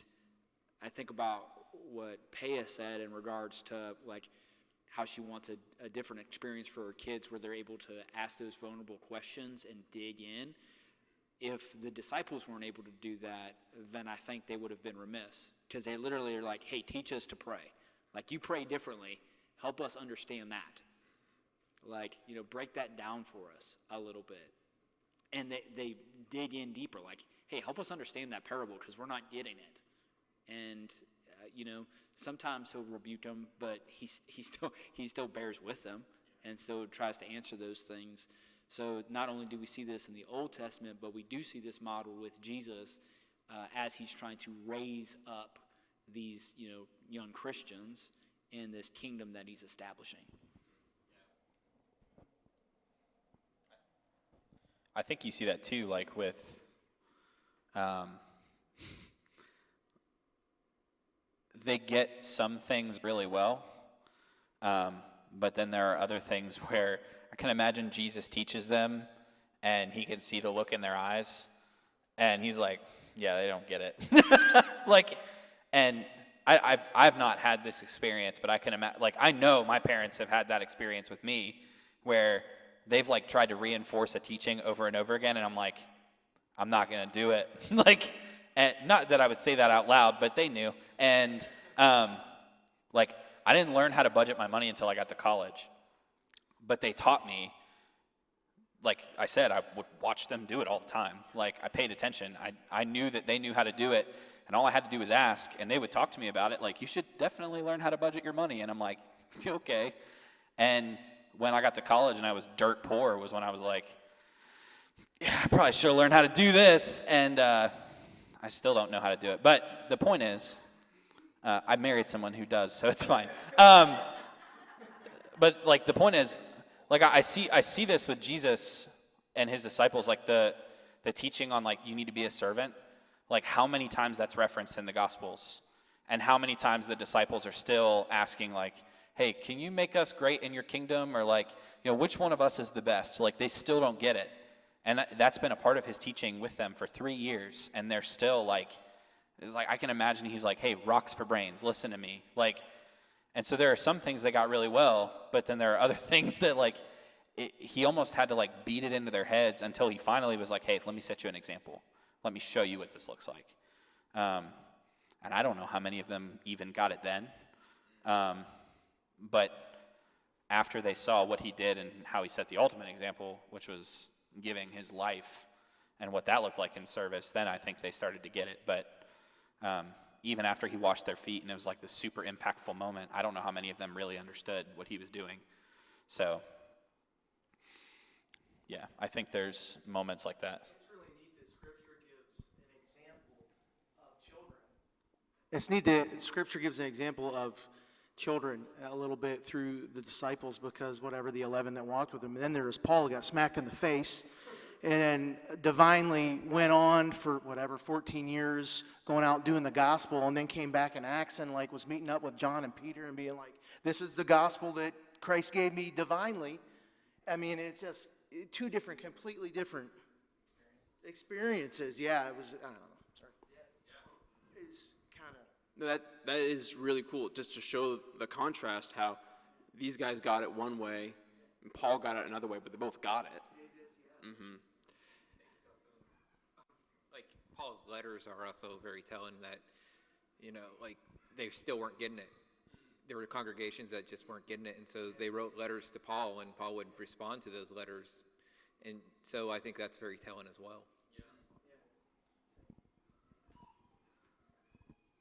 [SPEAKER 7] I think about what Paya said in regards to like how she wants a different experience for her kids where they're able to ask those vulnerable questions and dig in. If the disciples weren't able to do that, then I think they would have been remiss, because they literally are like, hey, teach us to pray. Like, you pray differently. Help us understand that. Like, break that down for us a little bit. And they dig in deeper, like, hey, help us understand that parable because we're not getting it. And, sometimes he'll rebuke them, but he still bears with them and so tries to answer those things. So not only do we see this in the Old Testament, but we do see this model with Jesus as he's trying to raise up these, young Christians in this kingdom that he's establishing.
[SPEAKER 10] I think you see that too, like with they get some things really well, but then there are other things where I can imagine Jesus teaches them and he can see the look in their eyes and he's like, yeah, they don't get it. And I've not had this experience, but I can imagine, I know my parents have had that experience with me where they've tried to reinforce a teaching over and over again, and I'm like, I'm not going to do it. And not that I would say that out loud, but they knew. And I didn't learn how to budget my money until I got to college, but they taught me. Like I said, I would watch them do it all the time. I paid attention. I knew that they knew how to do it, and all I had to do was ask, and they would talk to me about it. You should definitely learn how to budget your money. And I'm like, okay. And when I got to college and I was dirt poor was when I was like, yeah, I probably should have learned how to do this. And I still don't know how to do it. But the point is, I married someone who does, so it's fine. But the point is, Like I see this with Jesus and his disciples, like the teaching on like you need to be a servant, like how many times that's referenced in the Gospels, and how many times the disciples are still asking like, hey, can you make us great in your kingdom? Or like, which one of us is the best? Like they still don't get it. And that's been a part of his teaching with them for 3 years. And they're still like, it's like, I can imagine he's like, hey, rocks for brains, listen to me. Like, and so there are some things that got really well, but then there are other things that like, he almost had to like beat it into their heads until he finally was like, hey, let me set you an example. Let me show you what this looks like. And I don't know how many of them even got it then. But after they saw what he did and how he set the ultimate example, which was giving his life and what that looked like in service, then I think they started to get it. But even after he washed their feet and it was like this super impactful moment, I don't know how many of them really understood what he was doing. So, yeah, I think there's moments like that.
[SPEAKER 14] It's really neat that Scripture gives an example of children. It's neat that Scripture gives an example of children a little bit through the disciples, because whatever the 11 that walked with him. And then there was Paul who got smacked in the face and divinely went on for 14 years going out doing the gospel, and then came back in Acts and like was meeting up with John and Peter and being like, this is the gospel that Christ gave me divinely. I mean, it's just two different, completely different experiences. Yeah, it was, I don't know. Sorry. It's kind of...
[SPEAKER 18] No, that is really cool, just to show the contrast, how these guys got it one way and Paul got it another way, but they both got it. Mm-hmm.
[SPEAKER 2] Like Paul's letters are also very telling that, like they still weren't getting it. There were congregations that just weren't getting it, and so they wrote letters to Paul, and Paul would respond to those letters. And so I think that's very telling as well.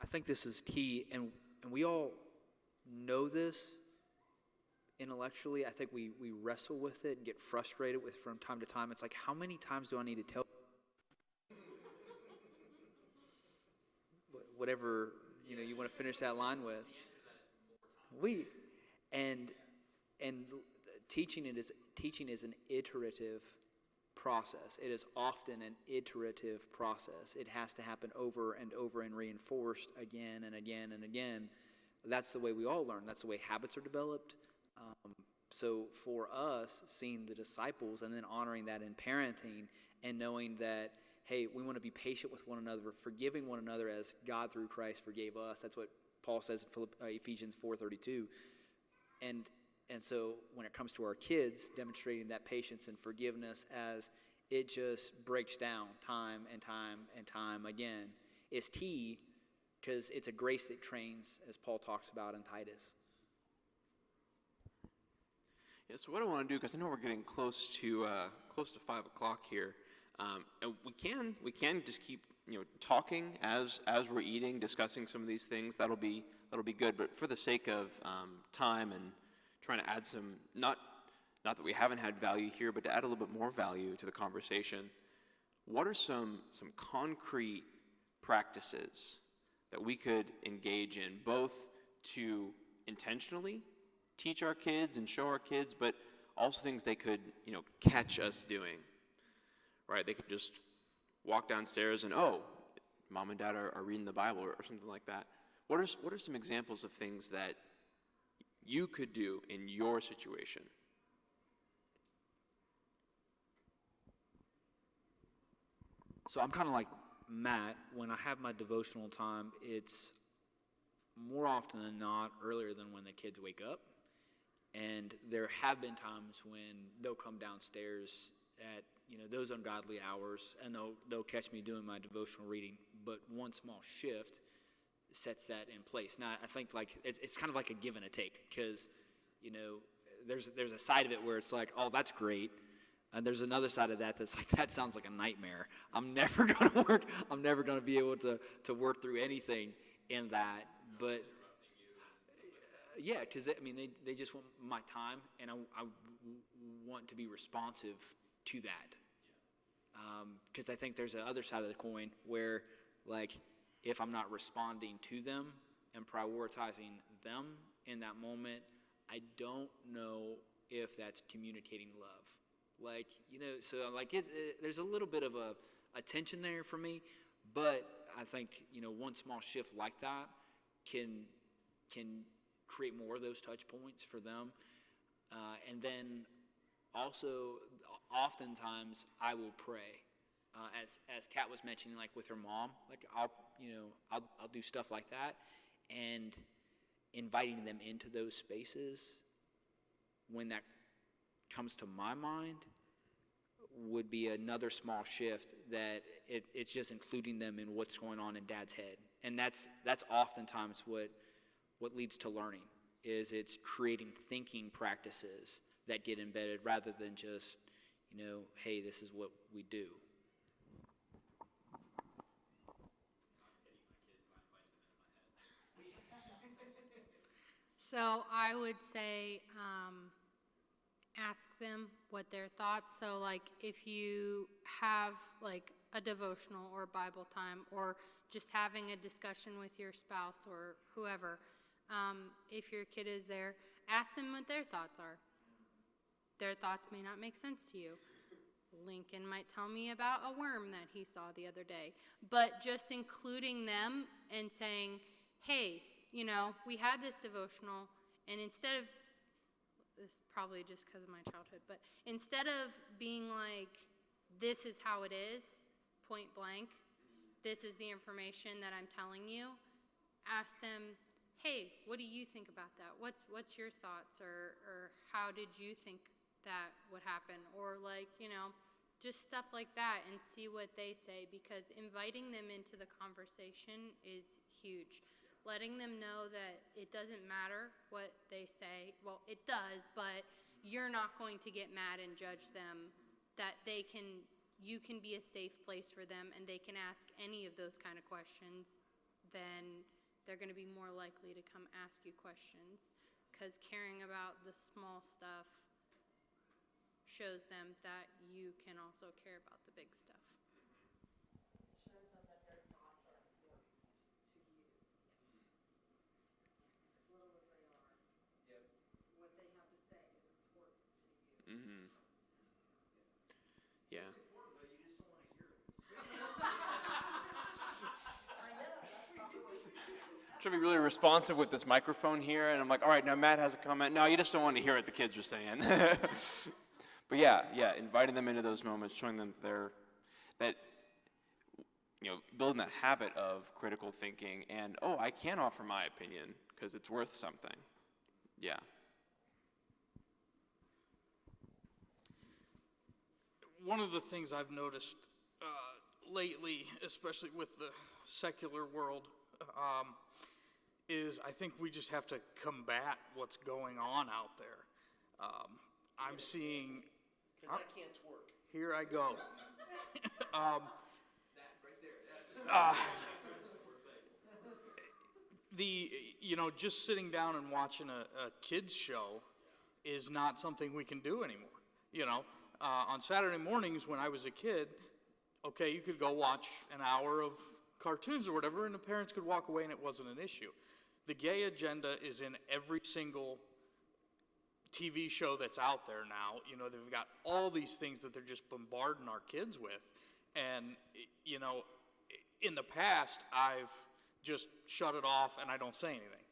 [SPEAKER 17] I think this is key, and we all know this intellectually. I think we wrestle with it and get frustrated with from time to time. It's like, how many times do I need to tell whatever you want to finish that line with? Teaching is an iterative process. It is often an iterative process. It has to happen over and over and reinforced again and again and again. That's the way we all learn. That's the way habits are developed. So for us, seeing the disciples and then honoring that in parenting and knowing that, hey, we want to be patient with one another, forgiving one another as God through Christ forgave us. That's what Paul says in Ephesians 4:32. And so when it comes to our kids, demonstrating that patience and forgiveness as it just breaks down time and time and time again is key, because it's a grace that trains, as Paul talks about in Titus.
[SPEAKER 18] Yeah, so what I want to do, because I know we're getting close to 5 o'clock here, and we can just keep talking as we're eating, discussing some of these things. That'll be good. But for the sake of time and trying to add some, not that we haven't had value here, but to add a little bit more value to the conversation, what are some concrete practices that we could engage in, both to intentionally teach our kids and show our kids, but also things they could catch us doing, right? They could just walk downstairs and, oh, mom and dad are reading the Bible or something like that. What are some examples of things that you could do in your situation?
[SPEAKER 17] So I'm kind of like Matt. When I have my devotional time, it's more often than not earlier than when the kids wake up. And there have been times when they'll come downstairs at those ungodly hours, and they'll catch me doing my devotional reading. But one small shift sets that in place. Now I think like it's kind of like a give and a take, because there's a side of it where it's like, oh, that's great, and there's another side of that that's like, that sounds like a nightmare. I'm never gonna be able to work through anything in that. But yeah, because they just want my time, and I want to be responsive to that. Because I think there's the other side of the coin where, like, if I'm not responding to them and prioritizing them in that moment, I don't know if that's communicating love. Like, so like there's a little bit of a tension there for me, but I think, one small shift like that can create more of those touch points for them. And then also, oftentimes I will pray. As Kat was mentioning, like with her mom, like I'll do stuff like that, and inviting them into those spaces when that comes to my mind would be another small shift, that it's just including them in what's going on in Dad's head. And that's oftentimes what leads to learning, is it's creating thinking practices that get embedded rather than just, hey, this is what we do.
[SPEAKER 5] So I would say ask them what their thoughts. So like if you have like a devotional or Bible time, or just having a discussion with your spouse or whoever, if your kid is there, ask them what their thoughts are. Their thoughts may not make sense to you. Lincoln might tell me about a worm that he saw the other day. But just including them and saying, hey, we had this devotional, and instead of, this is probably just because of my childhood, but instead of being like, this is how it is, point blank, this is the information that I'm telling you, ask them, hey, what do you think about that? What's your thoughts, or how did you think that would happen? Or like, just stuff like that, and see what they say, because inviting them into the conversation is huge. Letting them know that it doesn't matter what they say. Well, it does, but you're not going to get mad and judge them, that you can be a safe place for them, and they can ask any of those kind of questions. Then they're going to be more likely to come ask you questions, because caring about the small stuff shows them that you can also care about the big stuff.
[SPEAKER 12] Shows them that their thoughts are important to you. As little as they are. Yep. What they have to say is important to you.
[SPEAKER 18] Mm-hmm. Yeah.
[SPEAKER 4] It's important, but you just don't want to hear it.
[SPEAKER 12] I know, that's probably.
[SPEAKER 18] Trying to be really responsive with this microphone here, and I'm like, all right, now Matt has a comment. No, you just don't want to hear what the kids are saying. But yeah, inviting them into those moments, showing them that building that habit of critical thinking, and I can offer my opinion because it's worth something. Yeah.
[SPEAKER 8] One of the things I've noticed lately, especially with the secular world, is I think we just have to combat what's going on out there. I'm seeing...
[SPEAKER 17] Because I can't twerk.
[SPEAKER 8] Here I go.
[SPEAKER 17] That right there.
[SPEAKER 8] Just sitting down and watching a kids show is not something we can do anymore. On Saturday mornings when I was a kid, okay, you could go watch an hour of cartoons or whatever, and the parents could walk away and it wasn't an issue. The gay agenda is in every single TV show that's out there now. They've got all these things that they're just bombarding our kids with. And, in the past, I've just shut it off and I don't say anything,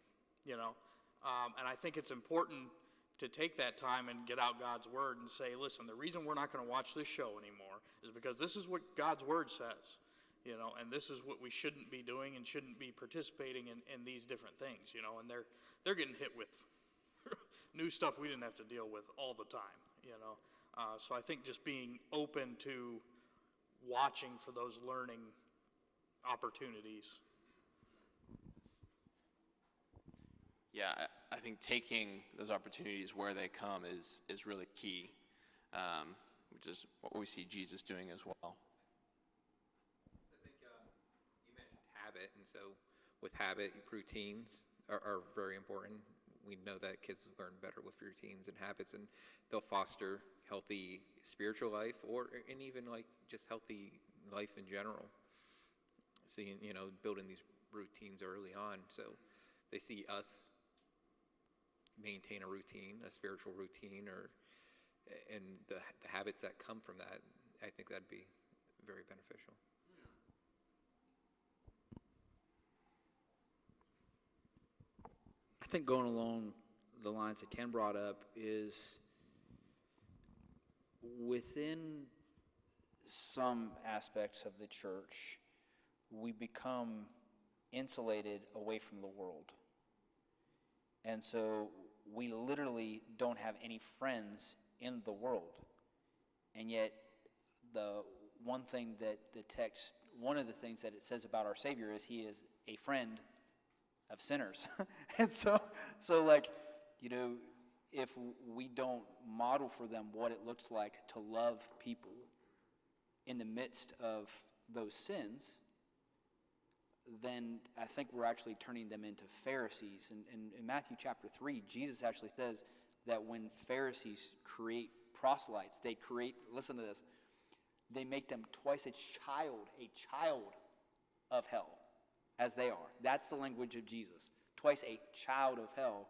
[SPEAKER 8] And I think it's important to take that time and get out God's word and say, listen, the reason we're not going to watch this show anymore is because this is what God's word says, and this is what we shouldn't be doing and shouldn't be participating in these different things, and they're getting hit with new stuff we didn't have to deal with all the time, So I think just being open to watching for those learning opportunities.
[SPEAKER 18] Yeah, I think taking those opportunities where they come is really key, which is what we see Jesus doing as well.
[SPEAKER 2] I think you mentioned habit, and so with habit, routines are very important. We know that kids learn better with routines and habits, and they'll foster healthy spiritual life, and even like just healthy life in general. Seeing, building these routines early on, so they see us maintain a routine, a spiritual routine, and the habits that come from that, I think that'd be very beneficial.
[SPEAKER 17] I think going along the lines that Ken brought up is
[SPEAKER 7] within some aspects of the church, we become insulated away from the world. And so we literally don't have any friends in the world. And yet, one of the things that it says about our Savior is he is a friend of sinners. And so like, you know, if we don't model for them what it looks like to love people in the midst of those sins, then I think we're actually turning them into Pharisees. And in Matthew chapter 3, Jesus actually says that when Pharisees create proselytes, listen to this, they make them twice a child of hell as they are. That's the language of Jesus. Twice a child of hell.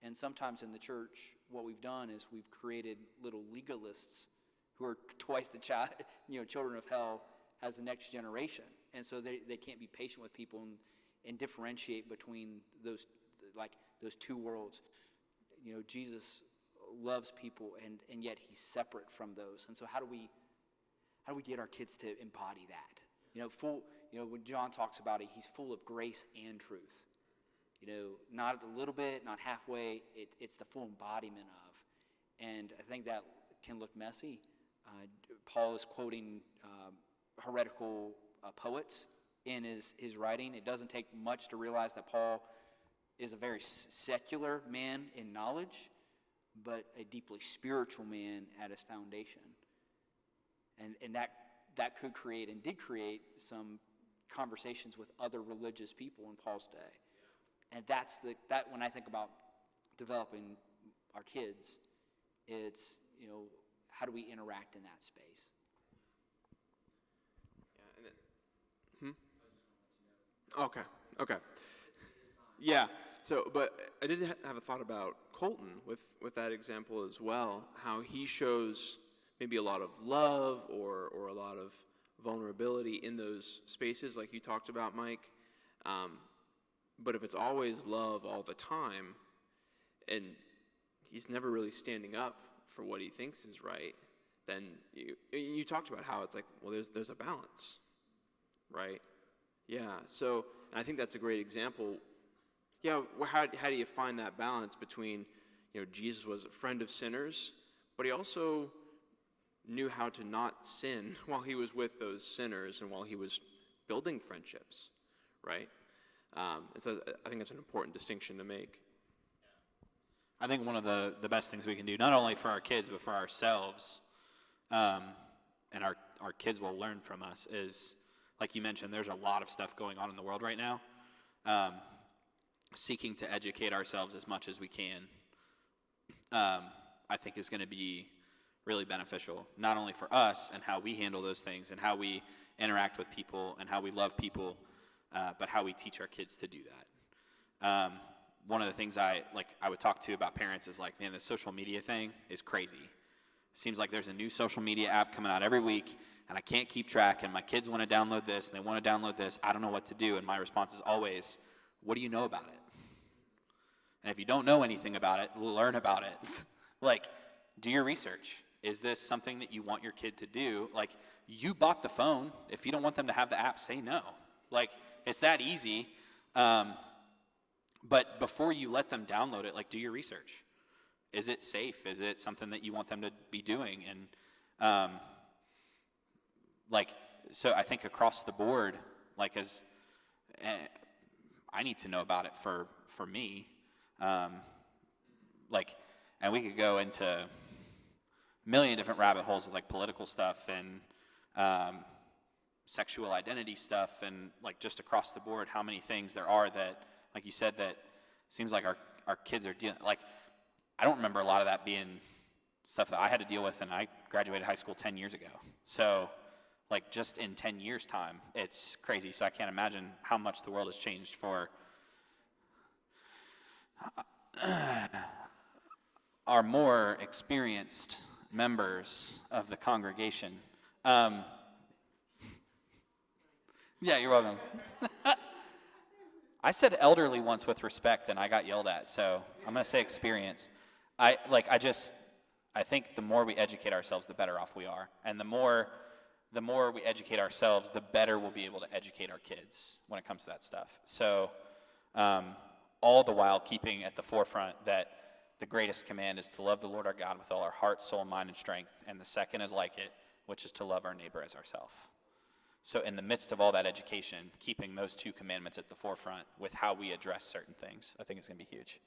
[SPEAKER 7] And sometimes in the church, what we've done is we've created little legalists who are twice the children of hell as the next generation. And so they can't be patient with people and differentiate between those two worlds. You know, Jesus loves people, and yet he's separate from those. And so how do we get our kids to embody that? When John talks about it, he's full of grace and truth. You know, not a little bit, not halfway. It's the full embodiment of. And I think that can look messy. Paul is quoting heretical poets in his writing. It doesn't take much to realize that Paul is a very secular man in knowledge, but a deeply spiritual man at his foundation. And that could create and did create some conversations with other religious people in Paul's day. And that when I think about developing our kids, it's, you know, how do we interact in that space?
[SPEAKER 18] Okay. Yeah. So, but I did have a thought about Colton with that example as well. How he shows maybe a lot of love or a lot of vulnerability in those spaces, like you talked about, Mike. But if it's always love all the time, and he's never really standing up for what he thinks is right, then you talked about how it's like, well, there's a balance, right? Yeah. So I think that's a great example. Yeah. How do you find that balance between, you know, Jesus was a friend of sinners, but he also knew how to not sin while he was with those sinners and while he was building friendships, right? And so I think that's an important distinction to make.
[SPEAKER 10] I think one of the best things we can do, not only for our kids, but for ourselves, and our kids will learn from us, is, like you mentioned, there's a lot of stuff going on in the world right now. Seeking to educate ourselves as much as we can, I think is going to be really beneficial, not only for us and how we handle those things and how we interact with people and how we love people, but how we teach our kids to do that. One of the things I would talk to about parents is like, man, the social media thing is crazy. It seems like there's a new social media app coming out every week, and I can't keep track, and my kids want to download this, and they want to download this. I don't know what to do, and my response is always, what do you know about it? And if you don't know anything about it, learn about it. Like, do your research. Is this something that you want your kid to do? Like, you bought the phone. If you don't want them to have the app, say no. Like, it's that easy. But before you let them download it, like, do your research. Is it safe? Is it something that you want them to be doing? And, so I think across the board, I need to know about it for me. And we could go into a million different rabbit holes with, like, political stuff and sexual identity stuff and, like, just across the board, how many things there are that, like you said, that seems like our kids are dealing, like, I don't remember a lot of that being stuff that I had to deal with, and I graduated high school 10 years ago. So, like, just in 10 years' time, it's crazy. So I can't imagine how much the world has changed for
[SPEAKER 16] our more experienced members of the congregation. Yeah, you're welcome. I said elderly once with respect, and I got yelled at, so I'm going to say experienced. I think the more we educate ourselves, the better off we are. And the more we educate ourselves, the better we'll be able to educate our kids when it comes to that stuff. So all the while keeping at the forefront that the greatest command is to love the Lord our God with all our heart, soul, mind, and strength. And the second is like it, which is to love our neighbor as ourselves. So in the midst of all that education, keeping those two commandments at the forefront with how we address certain things, I think is going to be huge.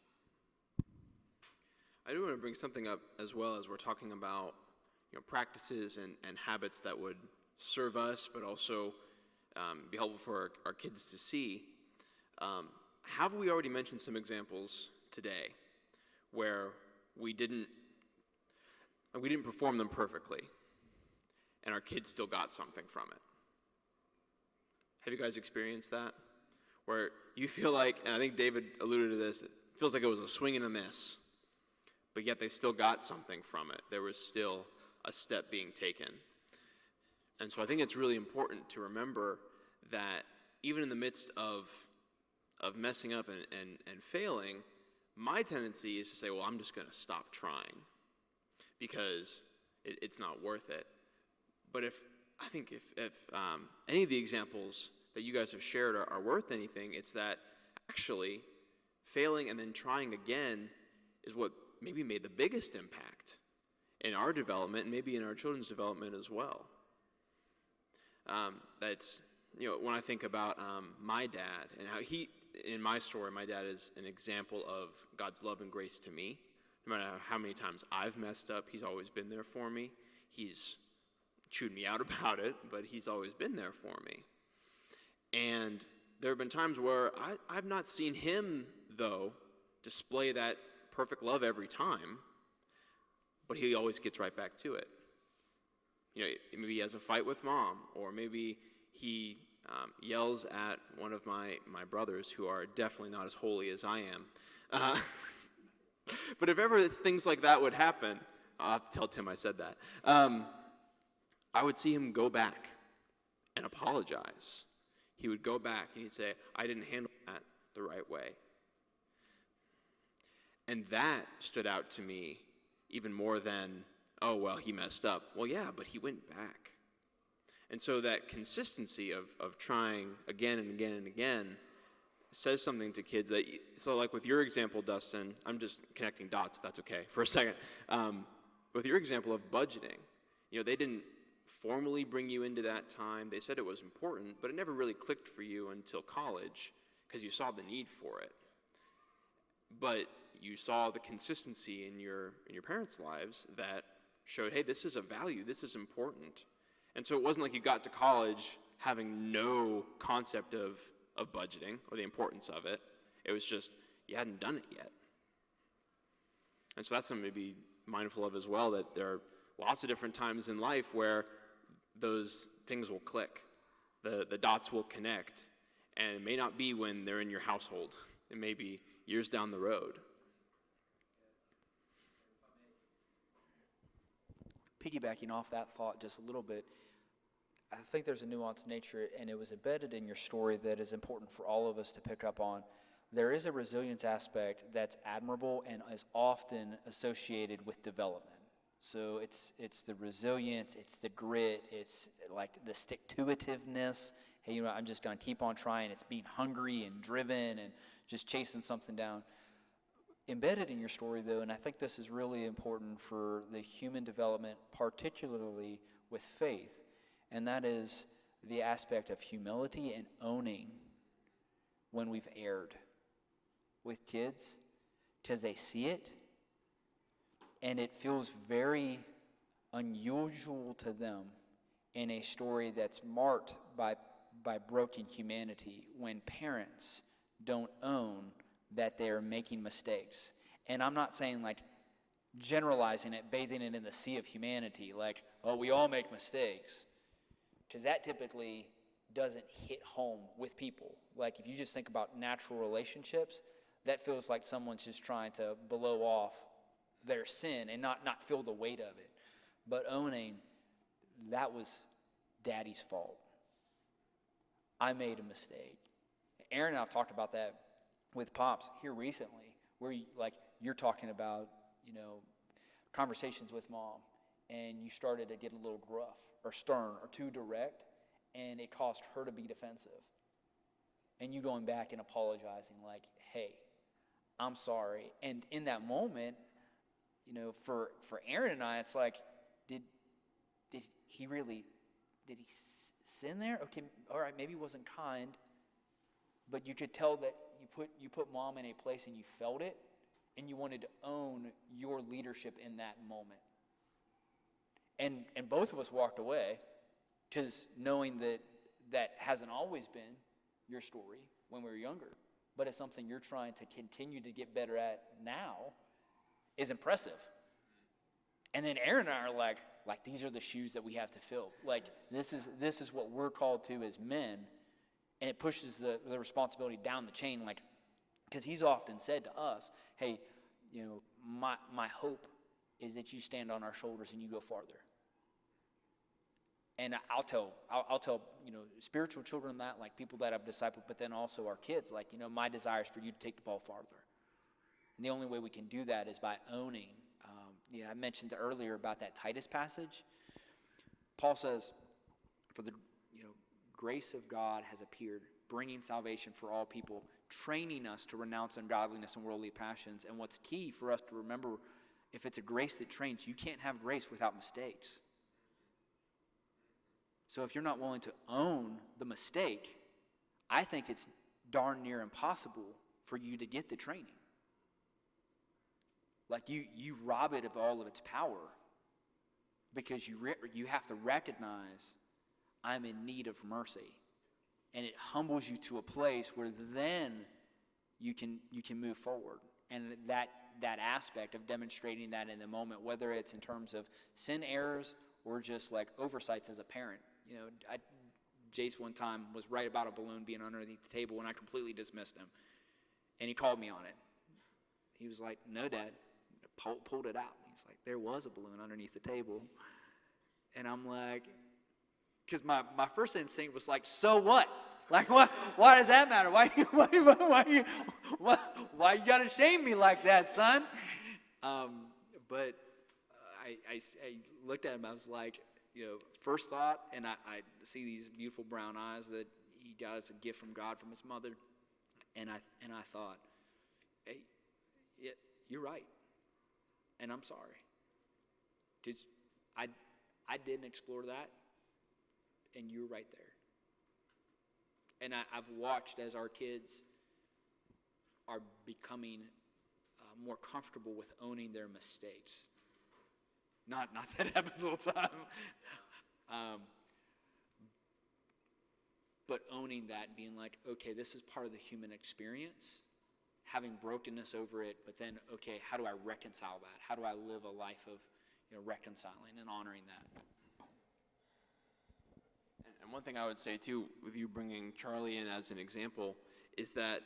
[SPEAKER 18] I do want to bring something up as well as we're talking about practices and habits that would serve us, but also be helpful for our kids to see. Have we already mentioned some examples today where we didn't perform them perfectly, and our kids still got something from it? Have you guys experienced that? Where you feel like, and I think David alluded to this, it feels like it was a swing and a miss, but yet they still got something from it. There was still a step being taken. And so I think it's really important to remember that even in the midst of messing up and failing, my tendency is to say, well, I'm just going to stop trying because it's not worth it. But if any of the examples that you guys have shared are worth anything, it's that actually failing and then trying again is what maybe made the biggest impact in our development and maybe in our children's development as well. That's, when I think about my dad and how in my story, my dad is an example of God's love and grace to me. No matter how many times I've messed up, he's always been there for me. He's chewed me out about it, but he's always been there for me. And there have been times where I've not seen him, though, display that perfect love every time, but he always gets right back to it. Maybe he has a fight with mom, or maybe he yells at one of my brothers who are definitely not as holy as I am. But if ever things like that would happen, I'll tell Tim I said that. I would see him go back and apologize. He would go back and he'd say, I didn't handle that the right way. And that stood out to me even more than, oh, well, he messed up. Well, yeah, but he went back. And so that consistency of trying again and again and again says something to kids that, so like with your example, Dustin, I'm just connecting dots, if that's okay, for a second. With your example of budgeting, they didn't formally bring you into that time. They said it was important, but it never really clicked for you until college because you saw the need for it. But you saw the consistency in your parents' lives that showed, hey, this is a value, this is important. And so it wasn't like you got to college having no concept of budgeting or the importance of it. It was just you hadn't done it yet. And so that's something to be mindful of as well, that there are lots of different times in life where those things will click, the dots will connect, and it may not be when they're in your household. It may be years down the road.
[SPEAKER 7] Piggybacking off that thought just a little bit, I think there's a nuanced nature, and it was embedded in your story that is important for all of us to pick up on. There is a resilience aspect that's admirable and is often associated with development. So it's the resilience, it's the grit, it's like the stick-to-itiveness. Hey, I'm just going to keep on trying. It's being hungry and driven and just chasing something down. Embedded in your story, though, and I think this is really important for the human development, particularly with faith, and that is the aspect of humility and owning when we've erred with kids, because they see it, and it feels very unusual to them in a story that's marked by broken humanity when parents don't own that they're making mistakes. And I'm not saying like generalizing it, bathing it in the sea of humanity, like, oh, we all make mistakes, because that typically doesn't hit home with people. Like if you just think about natural relationships, that feels like someone's just trying to blow off their sin and not feel the weight of it, but owning that was Daddy's fault. I made a mistake. Aaron and I have talked about that with Pops here recently, where you're talking about, conversations with Mom, and you started to get a little gruff or stern or too direct, and it caused her to be defensive. And you going back and apologizing like, hey, I'm sorry. And in that moment, for Aaron and I, it's like, did he sin there? Okay, all right, maybe he wasn't kind, but you could tell that you put Mom in a place and you felt it, and you wanted to own your leadership in that moment. And both of us walked away, because knowing that hasn't always been your story when we were younger, but it's something you're trying to continue to get better at now, is impressive. And then Aaron and I are like these are the shoes that we have to fill. Like, this is what we're called to as men, and it pushes the responsibility down the chain, because he's often said to us, hey, my hope is that you stand on our shoulders and you go farther. And I'll tell spiritual children that, like people that I've discipled, but then also our kids, my desire is for you to take the ball farther. And the only way we can do that is by owning. I mentioned earlier about that Titus passage. Paul says, for the grace of God has appeared, bringing salvation for all people, training us to renounce ungodliness and worldly passions. And what's key for us to remember, if it's a grace that trains, you can't have grace without mistakes. So if you're not willing to own the mistake, I think it's darn near impossible for you to get the training. You rob it of all of its power, because you have to recognize I'm in need of mercy. And it humbles you to a place where then you can move forward. And that aspect of demonstrating that in the moment, whether it's in terms of sin errors or just oversights as a parent. Jace one time was right about a balloon being underneath the table, and I completely dismissed him. And he called me on it. He was like, no, Dad. Pulled it out. He's like, there was a balloon underneath the table. And I'm like, because my first instinct was so what? What? Why does that matter? Why you gotta shame me like that, son? But I looked at him. I was like, first thought, and I see these beautiful brown eyes that he got as a gift from God from his mother, and I thought, hey, you're right, and I'm sorry. Because I didn't explore that, and you were right there. And I've watched as our kids are becoming more comfortable with owning their mistakes. Not that it happens all the time. But owning that and being like, okay, this is part of the human experience, having brokenness over it, but then, okay, how do I reconcile that? How do I live a life of reconciling and honoring that?
[SPEAKER 18] And one thing I would say, too, with you bringing Charlie in as an example, is that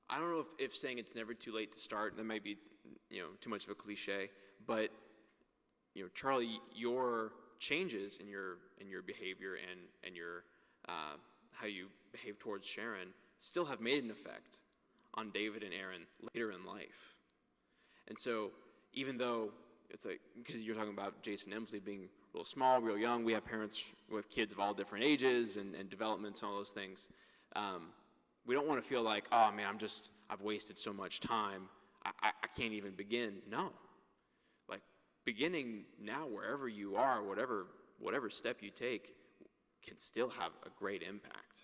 [SPEAKER 18] I don't know if saying it's never too late to start, that might be too much of a cliche, but Charlie, your changes in your behavior and your how you behave towards Sharon still have made an effect on David and Aaron later in life. And so even though it's because you're talking about Jason Emsley being real small, real young, we have parents with kids of all different ages and developments and all those things. We don't want to feel like, oh man, I've wasted so much time. I can't even begin. No. Beginning now, wherever you are, whatever step you take, can still have a great impact.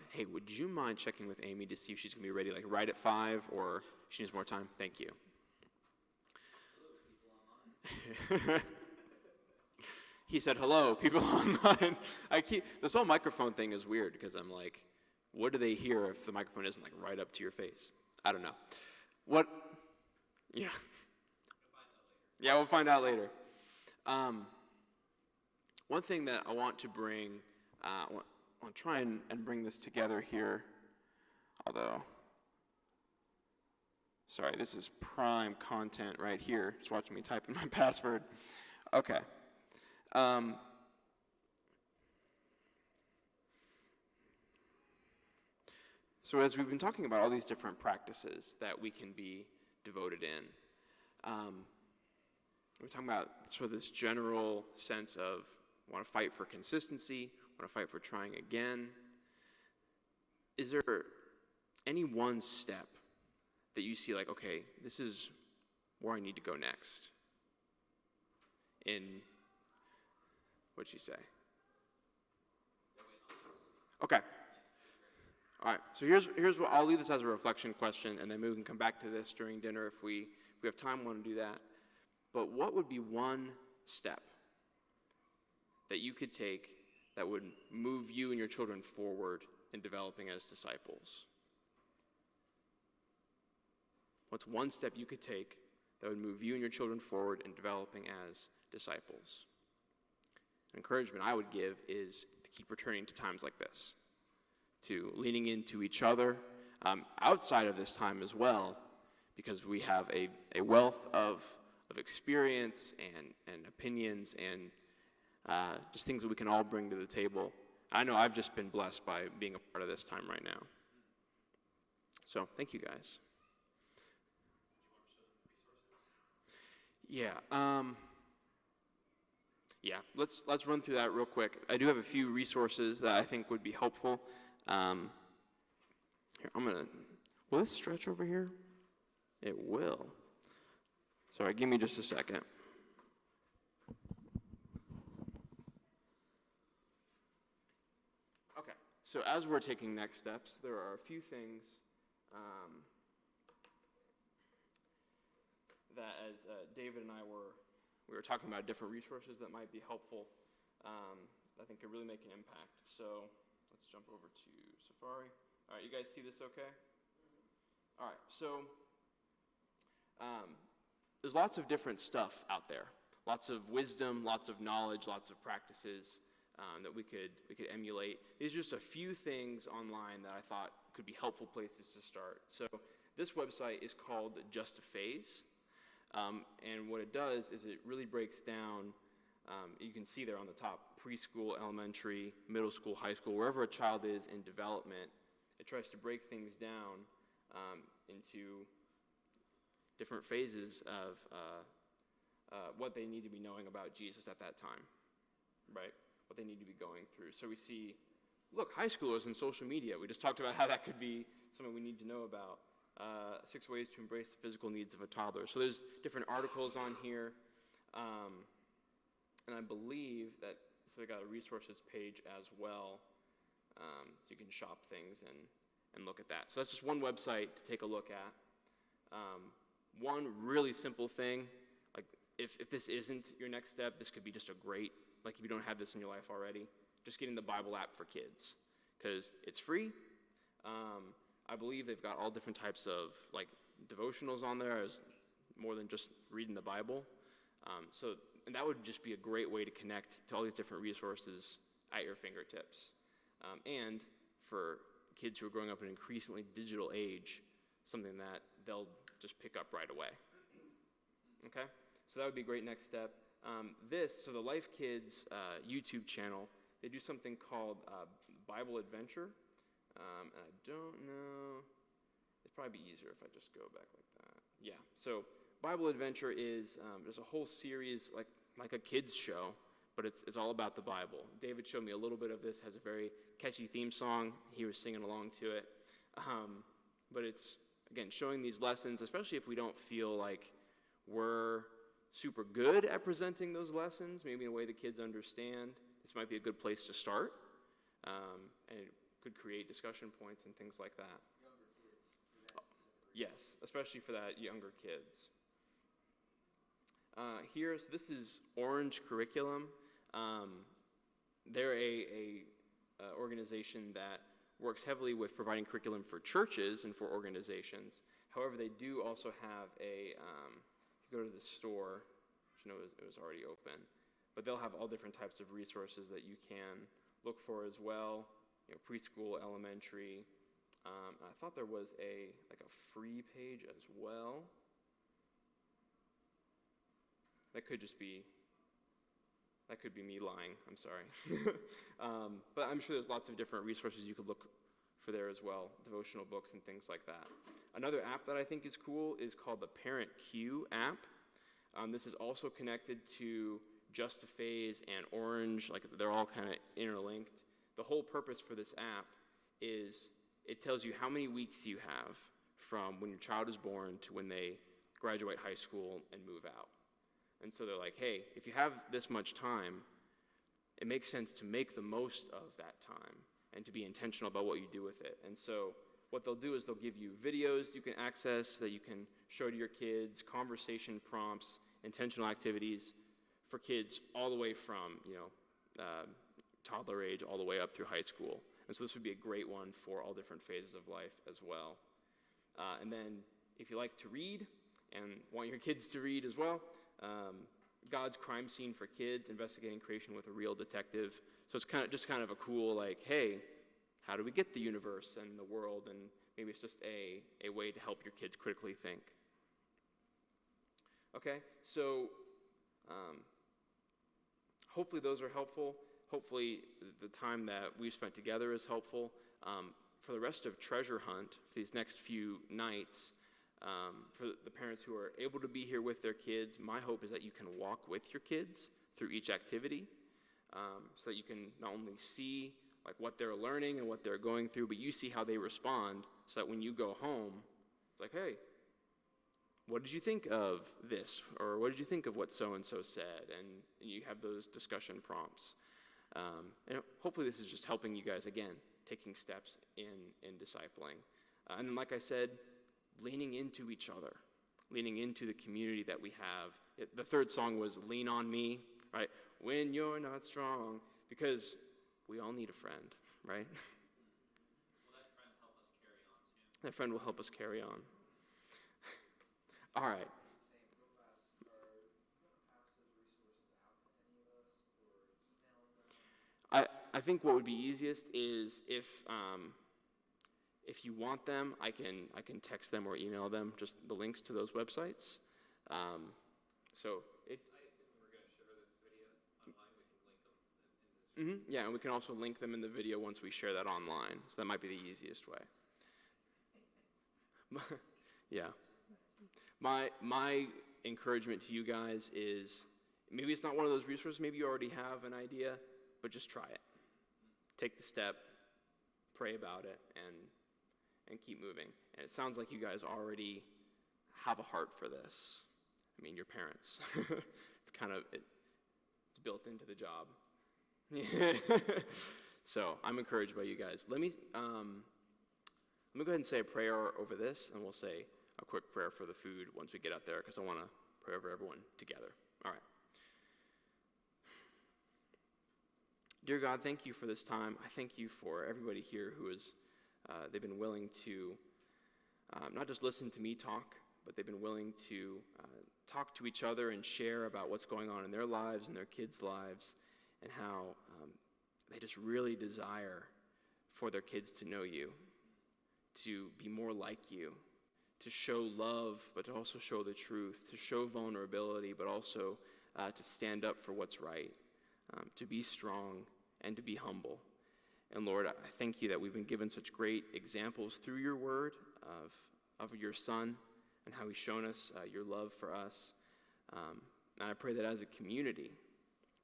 [SPEAKER 18] Hey, would you mind checking with Amy to see if she's going to be ready right at 5, or she needs more time? Thank you. He said, hello, people online. This whole microphone thing is weird, because I'm like, what do they hear if the microphone isn't right up to your face? I don't know. What? Yeah. Yeah, we'll find out later. One thing that I want to bring, I want to try and bring this together here, although Sorry, this is prime content right here. Just watching me type in my password. Okay. So as we've been talking about all these different practices that we can be devoted in, we're talking about sort of this general sense of want to fight for consistency, want to fight for trying again. Is there any one step that you see like, okay, this is where I need to go next? What'd she say? Okay. All right, so here's what, I'll leave this as a reflection question, and then maybe we can come back to this during dinner if we have time, want to do that. But what would be one step that you could take that would move you and your children forward in developing as disciples? What's one step you could take that would move you and your children forward in developing as disciples? Encouragement I would give is to keep returning to times like this, to leaning into each other outside of this time as well, because we have a wealth of experience and opinions and just things that we can all bring to the table. I know I've just been blessed by being a part of this time right now. So thank you guys. Yeah, let's run through that real quick. I do have a few resources that I think would be helpful. Here, will this stretch over here? It will. Sorry, give me just a second. Okay, so as we're taking next steps, there are a few things that as David and I we were talking about different resources that might be helpful, I think could really make an impact. So let's jump over to Safari. All right, you guys see this okay? All right, so there's lots of different stuff out there. Lots of wisdom, lots of knowledge, lots of practices that we could emulate. These are just a few things online that I thought could be helpful places to start. So this website is called Just a Phase. And what it does is it really breaks down, you can see there on the top, preschool, elementary, middle school, high school, wherever a child is in development, it tries to break things down into different phases of what they need to be knowing about Jesus at that time, right? What they need to be going through. So we see, look, high schoolers and social media. We just talked about how that could be something we need to know about. 6 ways to embrace the physical needs of a toddler. So there's different articles on here. And I believe that, so they got a resources page as well. So you can shop things and look at that. So that's just one website to take a look at. One really simple thing, like if this isn't your next step, this could be just a great, like if you don't have this in your life already, just getting the Bible app for kids. Because it's free. I believe they've got all different types of like devotionals on there, as more than just reading the Bible. And that would just be a great way to connect to all these different resources at your fingertips. And for kids who are growing up in an increasingly digital age, something that they'll just pick up right away. Okay? So that would be a great next step. So the Life Kids YouTube channel, they do something called Bible Adventure. And I don't know, it'd probably be easier if I just go back like that. Yeah, so Bible Adventure is, there's a whole series, like a kid's show, but it's all about the Bible. David showed me a little bit of this, has a very catchy theme song. He was singing along to it. But it's, again, showing these lessons, especially if we don't feel like we're super good at presenting those lessons, maybe in a way the kids understand. This might be a good place to start. And it could create discussion points and things like that.
[SPEAKER 4] Younger kids.
[SPEAKER 18] Yes, especially for that younger kids. This is Orange Curriculum. They're a organization that works heavily with providing curriculum for churches and for organizations. However, they do also have if you go to the store, which I know it was already open, but they'll have all different types of resources that you can look for as well. Preschool, elementary,
[SPEAKER 1] I thought there was a free page as well. That could be me lying. I'm sorry. But I'm sure there's lots of different resources you could look for there as well, devotional books and things like that. Another app that I think is cool is called the Parent Q app. This is also connected to Just a Phase and Orange. Like, they're all kind of interlinked. The whole purpose for this app is it tells you how many weeks you have from when your child is born to when they graduate high school and move out. And so they're like, hey, if you have this much time, it makes sense to make the most of that time and to be intentional about what you do with it. And so what they'll do is they'll give you videos you can access that you can show to your kids, conversation prompts, intentional activities for kids all the way from, toddler age all the way up through high school. And so this would be a great one for all different phases of life as well. And then if you like to read and want your kids to read as well, God's Crime Scene for Kids, Investigating Creation with a Real Detective. So it's kind of a cool, like, hey, how do we get the universe and the world? And maybe it's just a way to help your kids critically think. Okay, so hopefully those are helpful. Hopefully the time that we've spent together is helpful. For the rest of Treasure Hunt, for these next few nights, for the parents who are able to be here with their kids, my hope is that you can walk with your kids through each activity, so that you can not only see like what they're learning and what they're going through, but you see how they respond, so that when you go home, it's like, hey, what did you think of this? Or what did you think of what so-and-so said? And you have those discussion prompts. And hopefully this is just helping you guys, again, taking steps in discipling. And then, like I said, leaning into each other, leaning into the community that we have. The third song was Lean on Me, right? When you're not strong, because we all need a friend, right?
[SPEAKER 10] Will that friend help us carry on soon?
[SPEAKER 1] That friend will help us carry on. All right. I think what would be easiest is if you want them, I can text them or email them just the links to those websites. So if
[SPEAKER 2] I assume we're going to share this video online. We can link them in this.
[SPEAKER 1] yeah, and we can also link them in the video once we share that online. So that might be the easiest way. Yeah. My encouragement to you guys is, maybe it's not one of those resources, maybe you already have an idea, but just try it. Take the step, pray about it, and keep moving. And it sounds like you guys already have a heart for this. I mean, your parents. It's built into the job. So I'm encouraged by you guys. Let me go ahead and say a prayer over this, and we'll say a quick prayer for the food once we get out there, because I want to pray over everyone together. All right. Dear God, thank you for this time. I thank you for everybody here who is, they've been willing to not just listen to me talk, but they've been willing to talk to each other and share about what's going on in their lives and their kids' lives, and how they just really desire for their kids to know you, to be more like you, to show love, but to also show the truth, to show vulnerability, but also to stand up for what's right. To be strong and to be humble. And Lord, I thank you that we've been given such great examples through your word of your Son and how he's shown us your love for us. And I pray that as a community,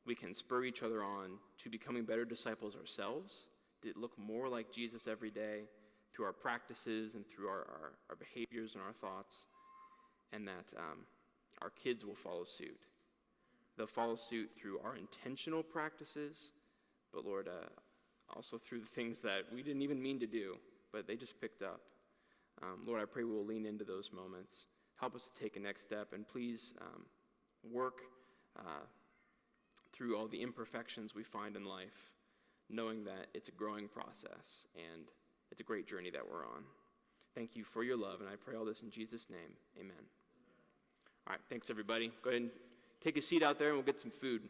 [SPEAKER 1] we can spur each other on to becoming better disciples ourselves, to look more like Jesus every day through our practices and through our behaviors and our thoughts, and that our kids will follow suit. They'll follow suit through our intentional practices, but Lord, also through the things that we didn't even mean to do, but they just picked up. Lord, I pray we will lean into those moments. Help us to take a next step, and please work through all the imperfections we find in life, knowing that it's a growing process, and it's a great journey that we're on. Thank you for your love, and I pray all this in Jesus' name. Amen. All right, thanks everybody. Go ahead and take a seat out there and we'll get some food.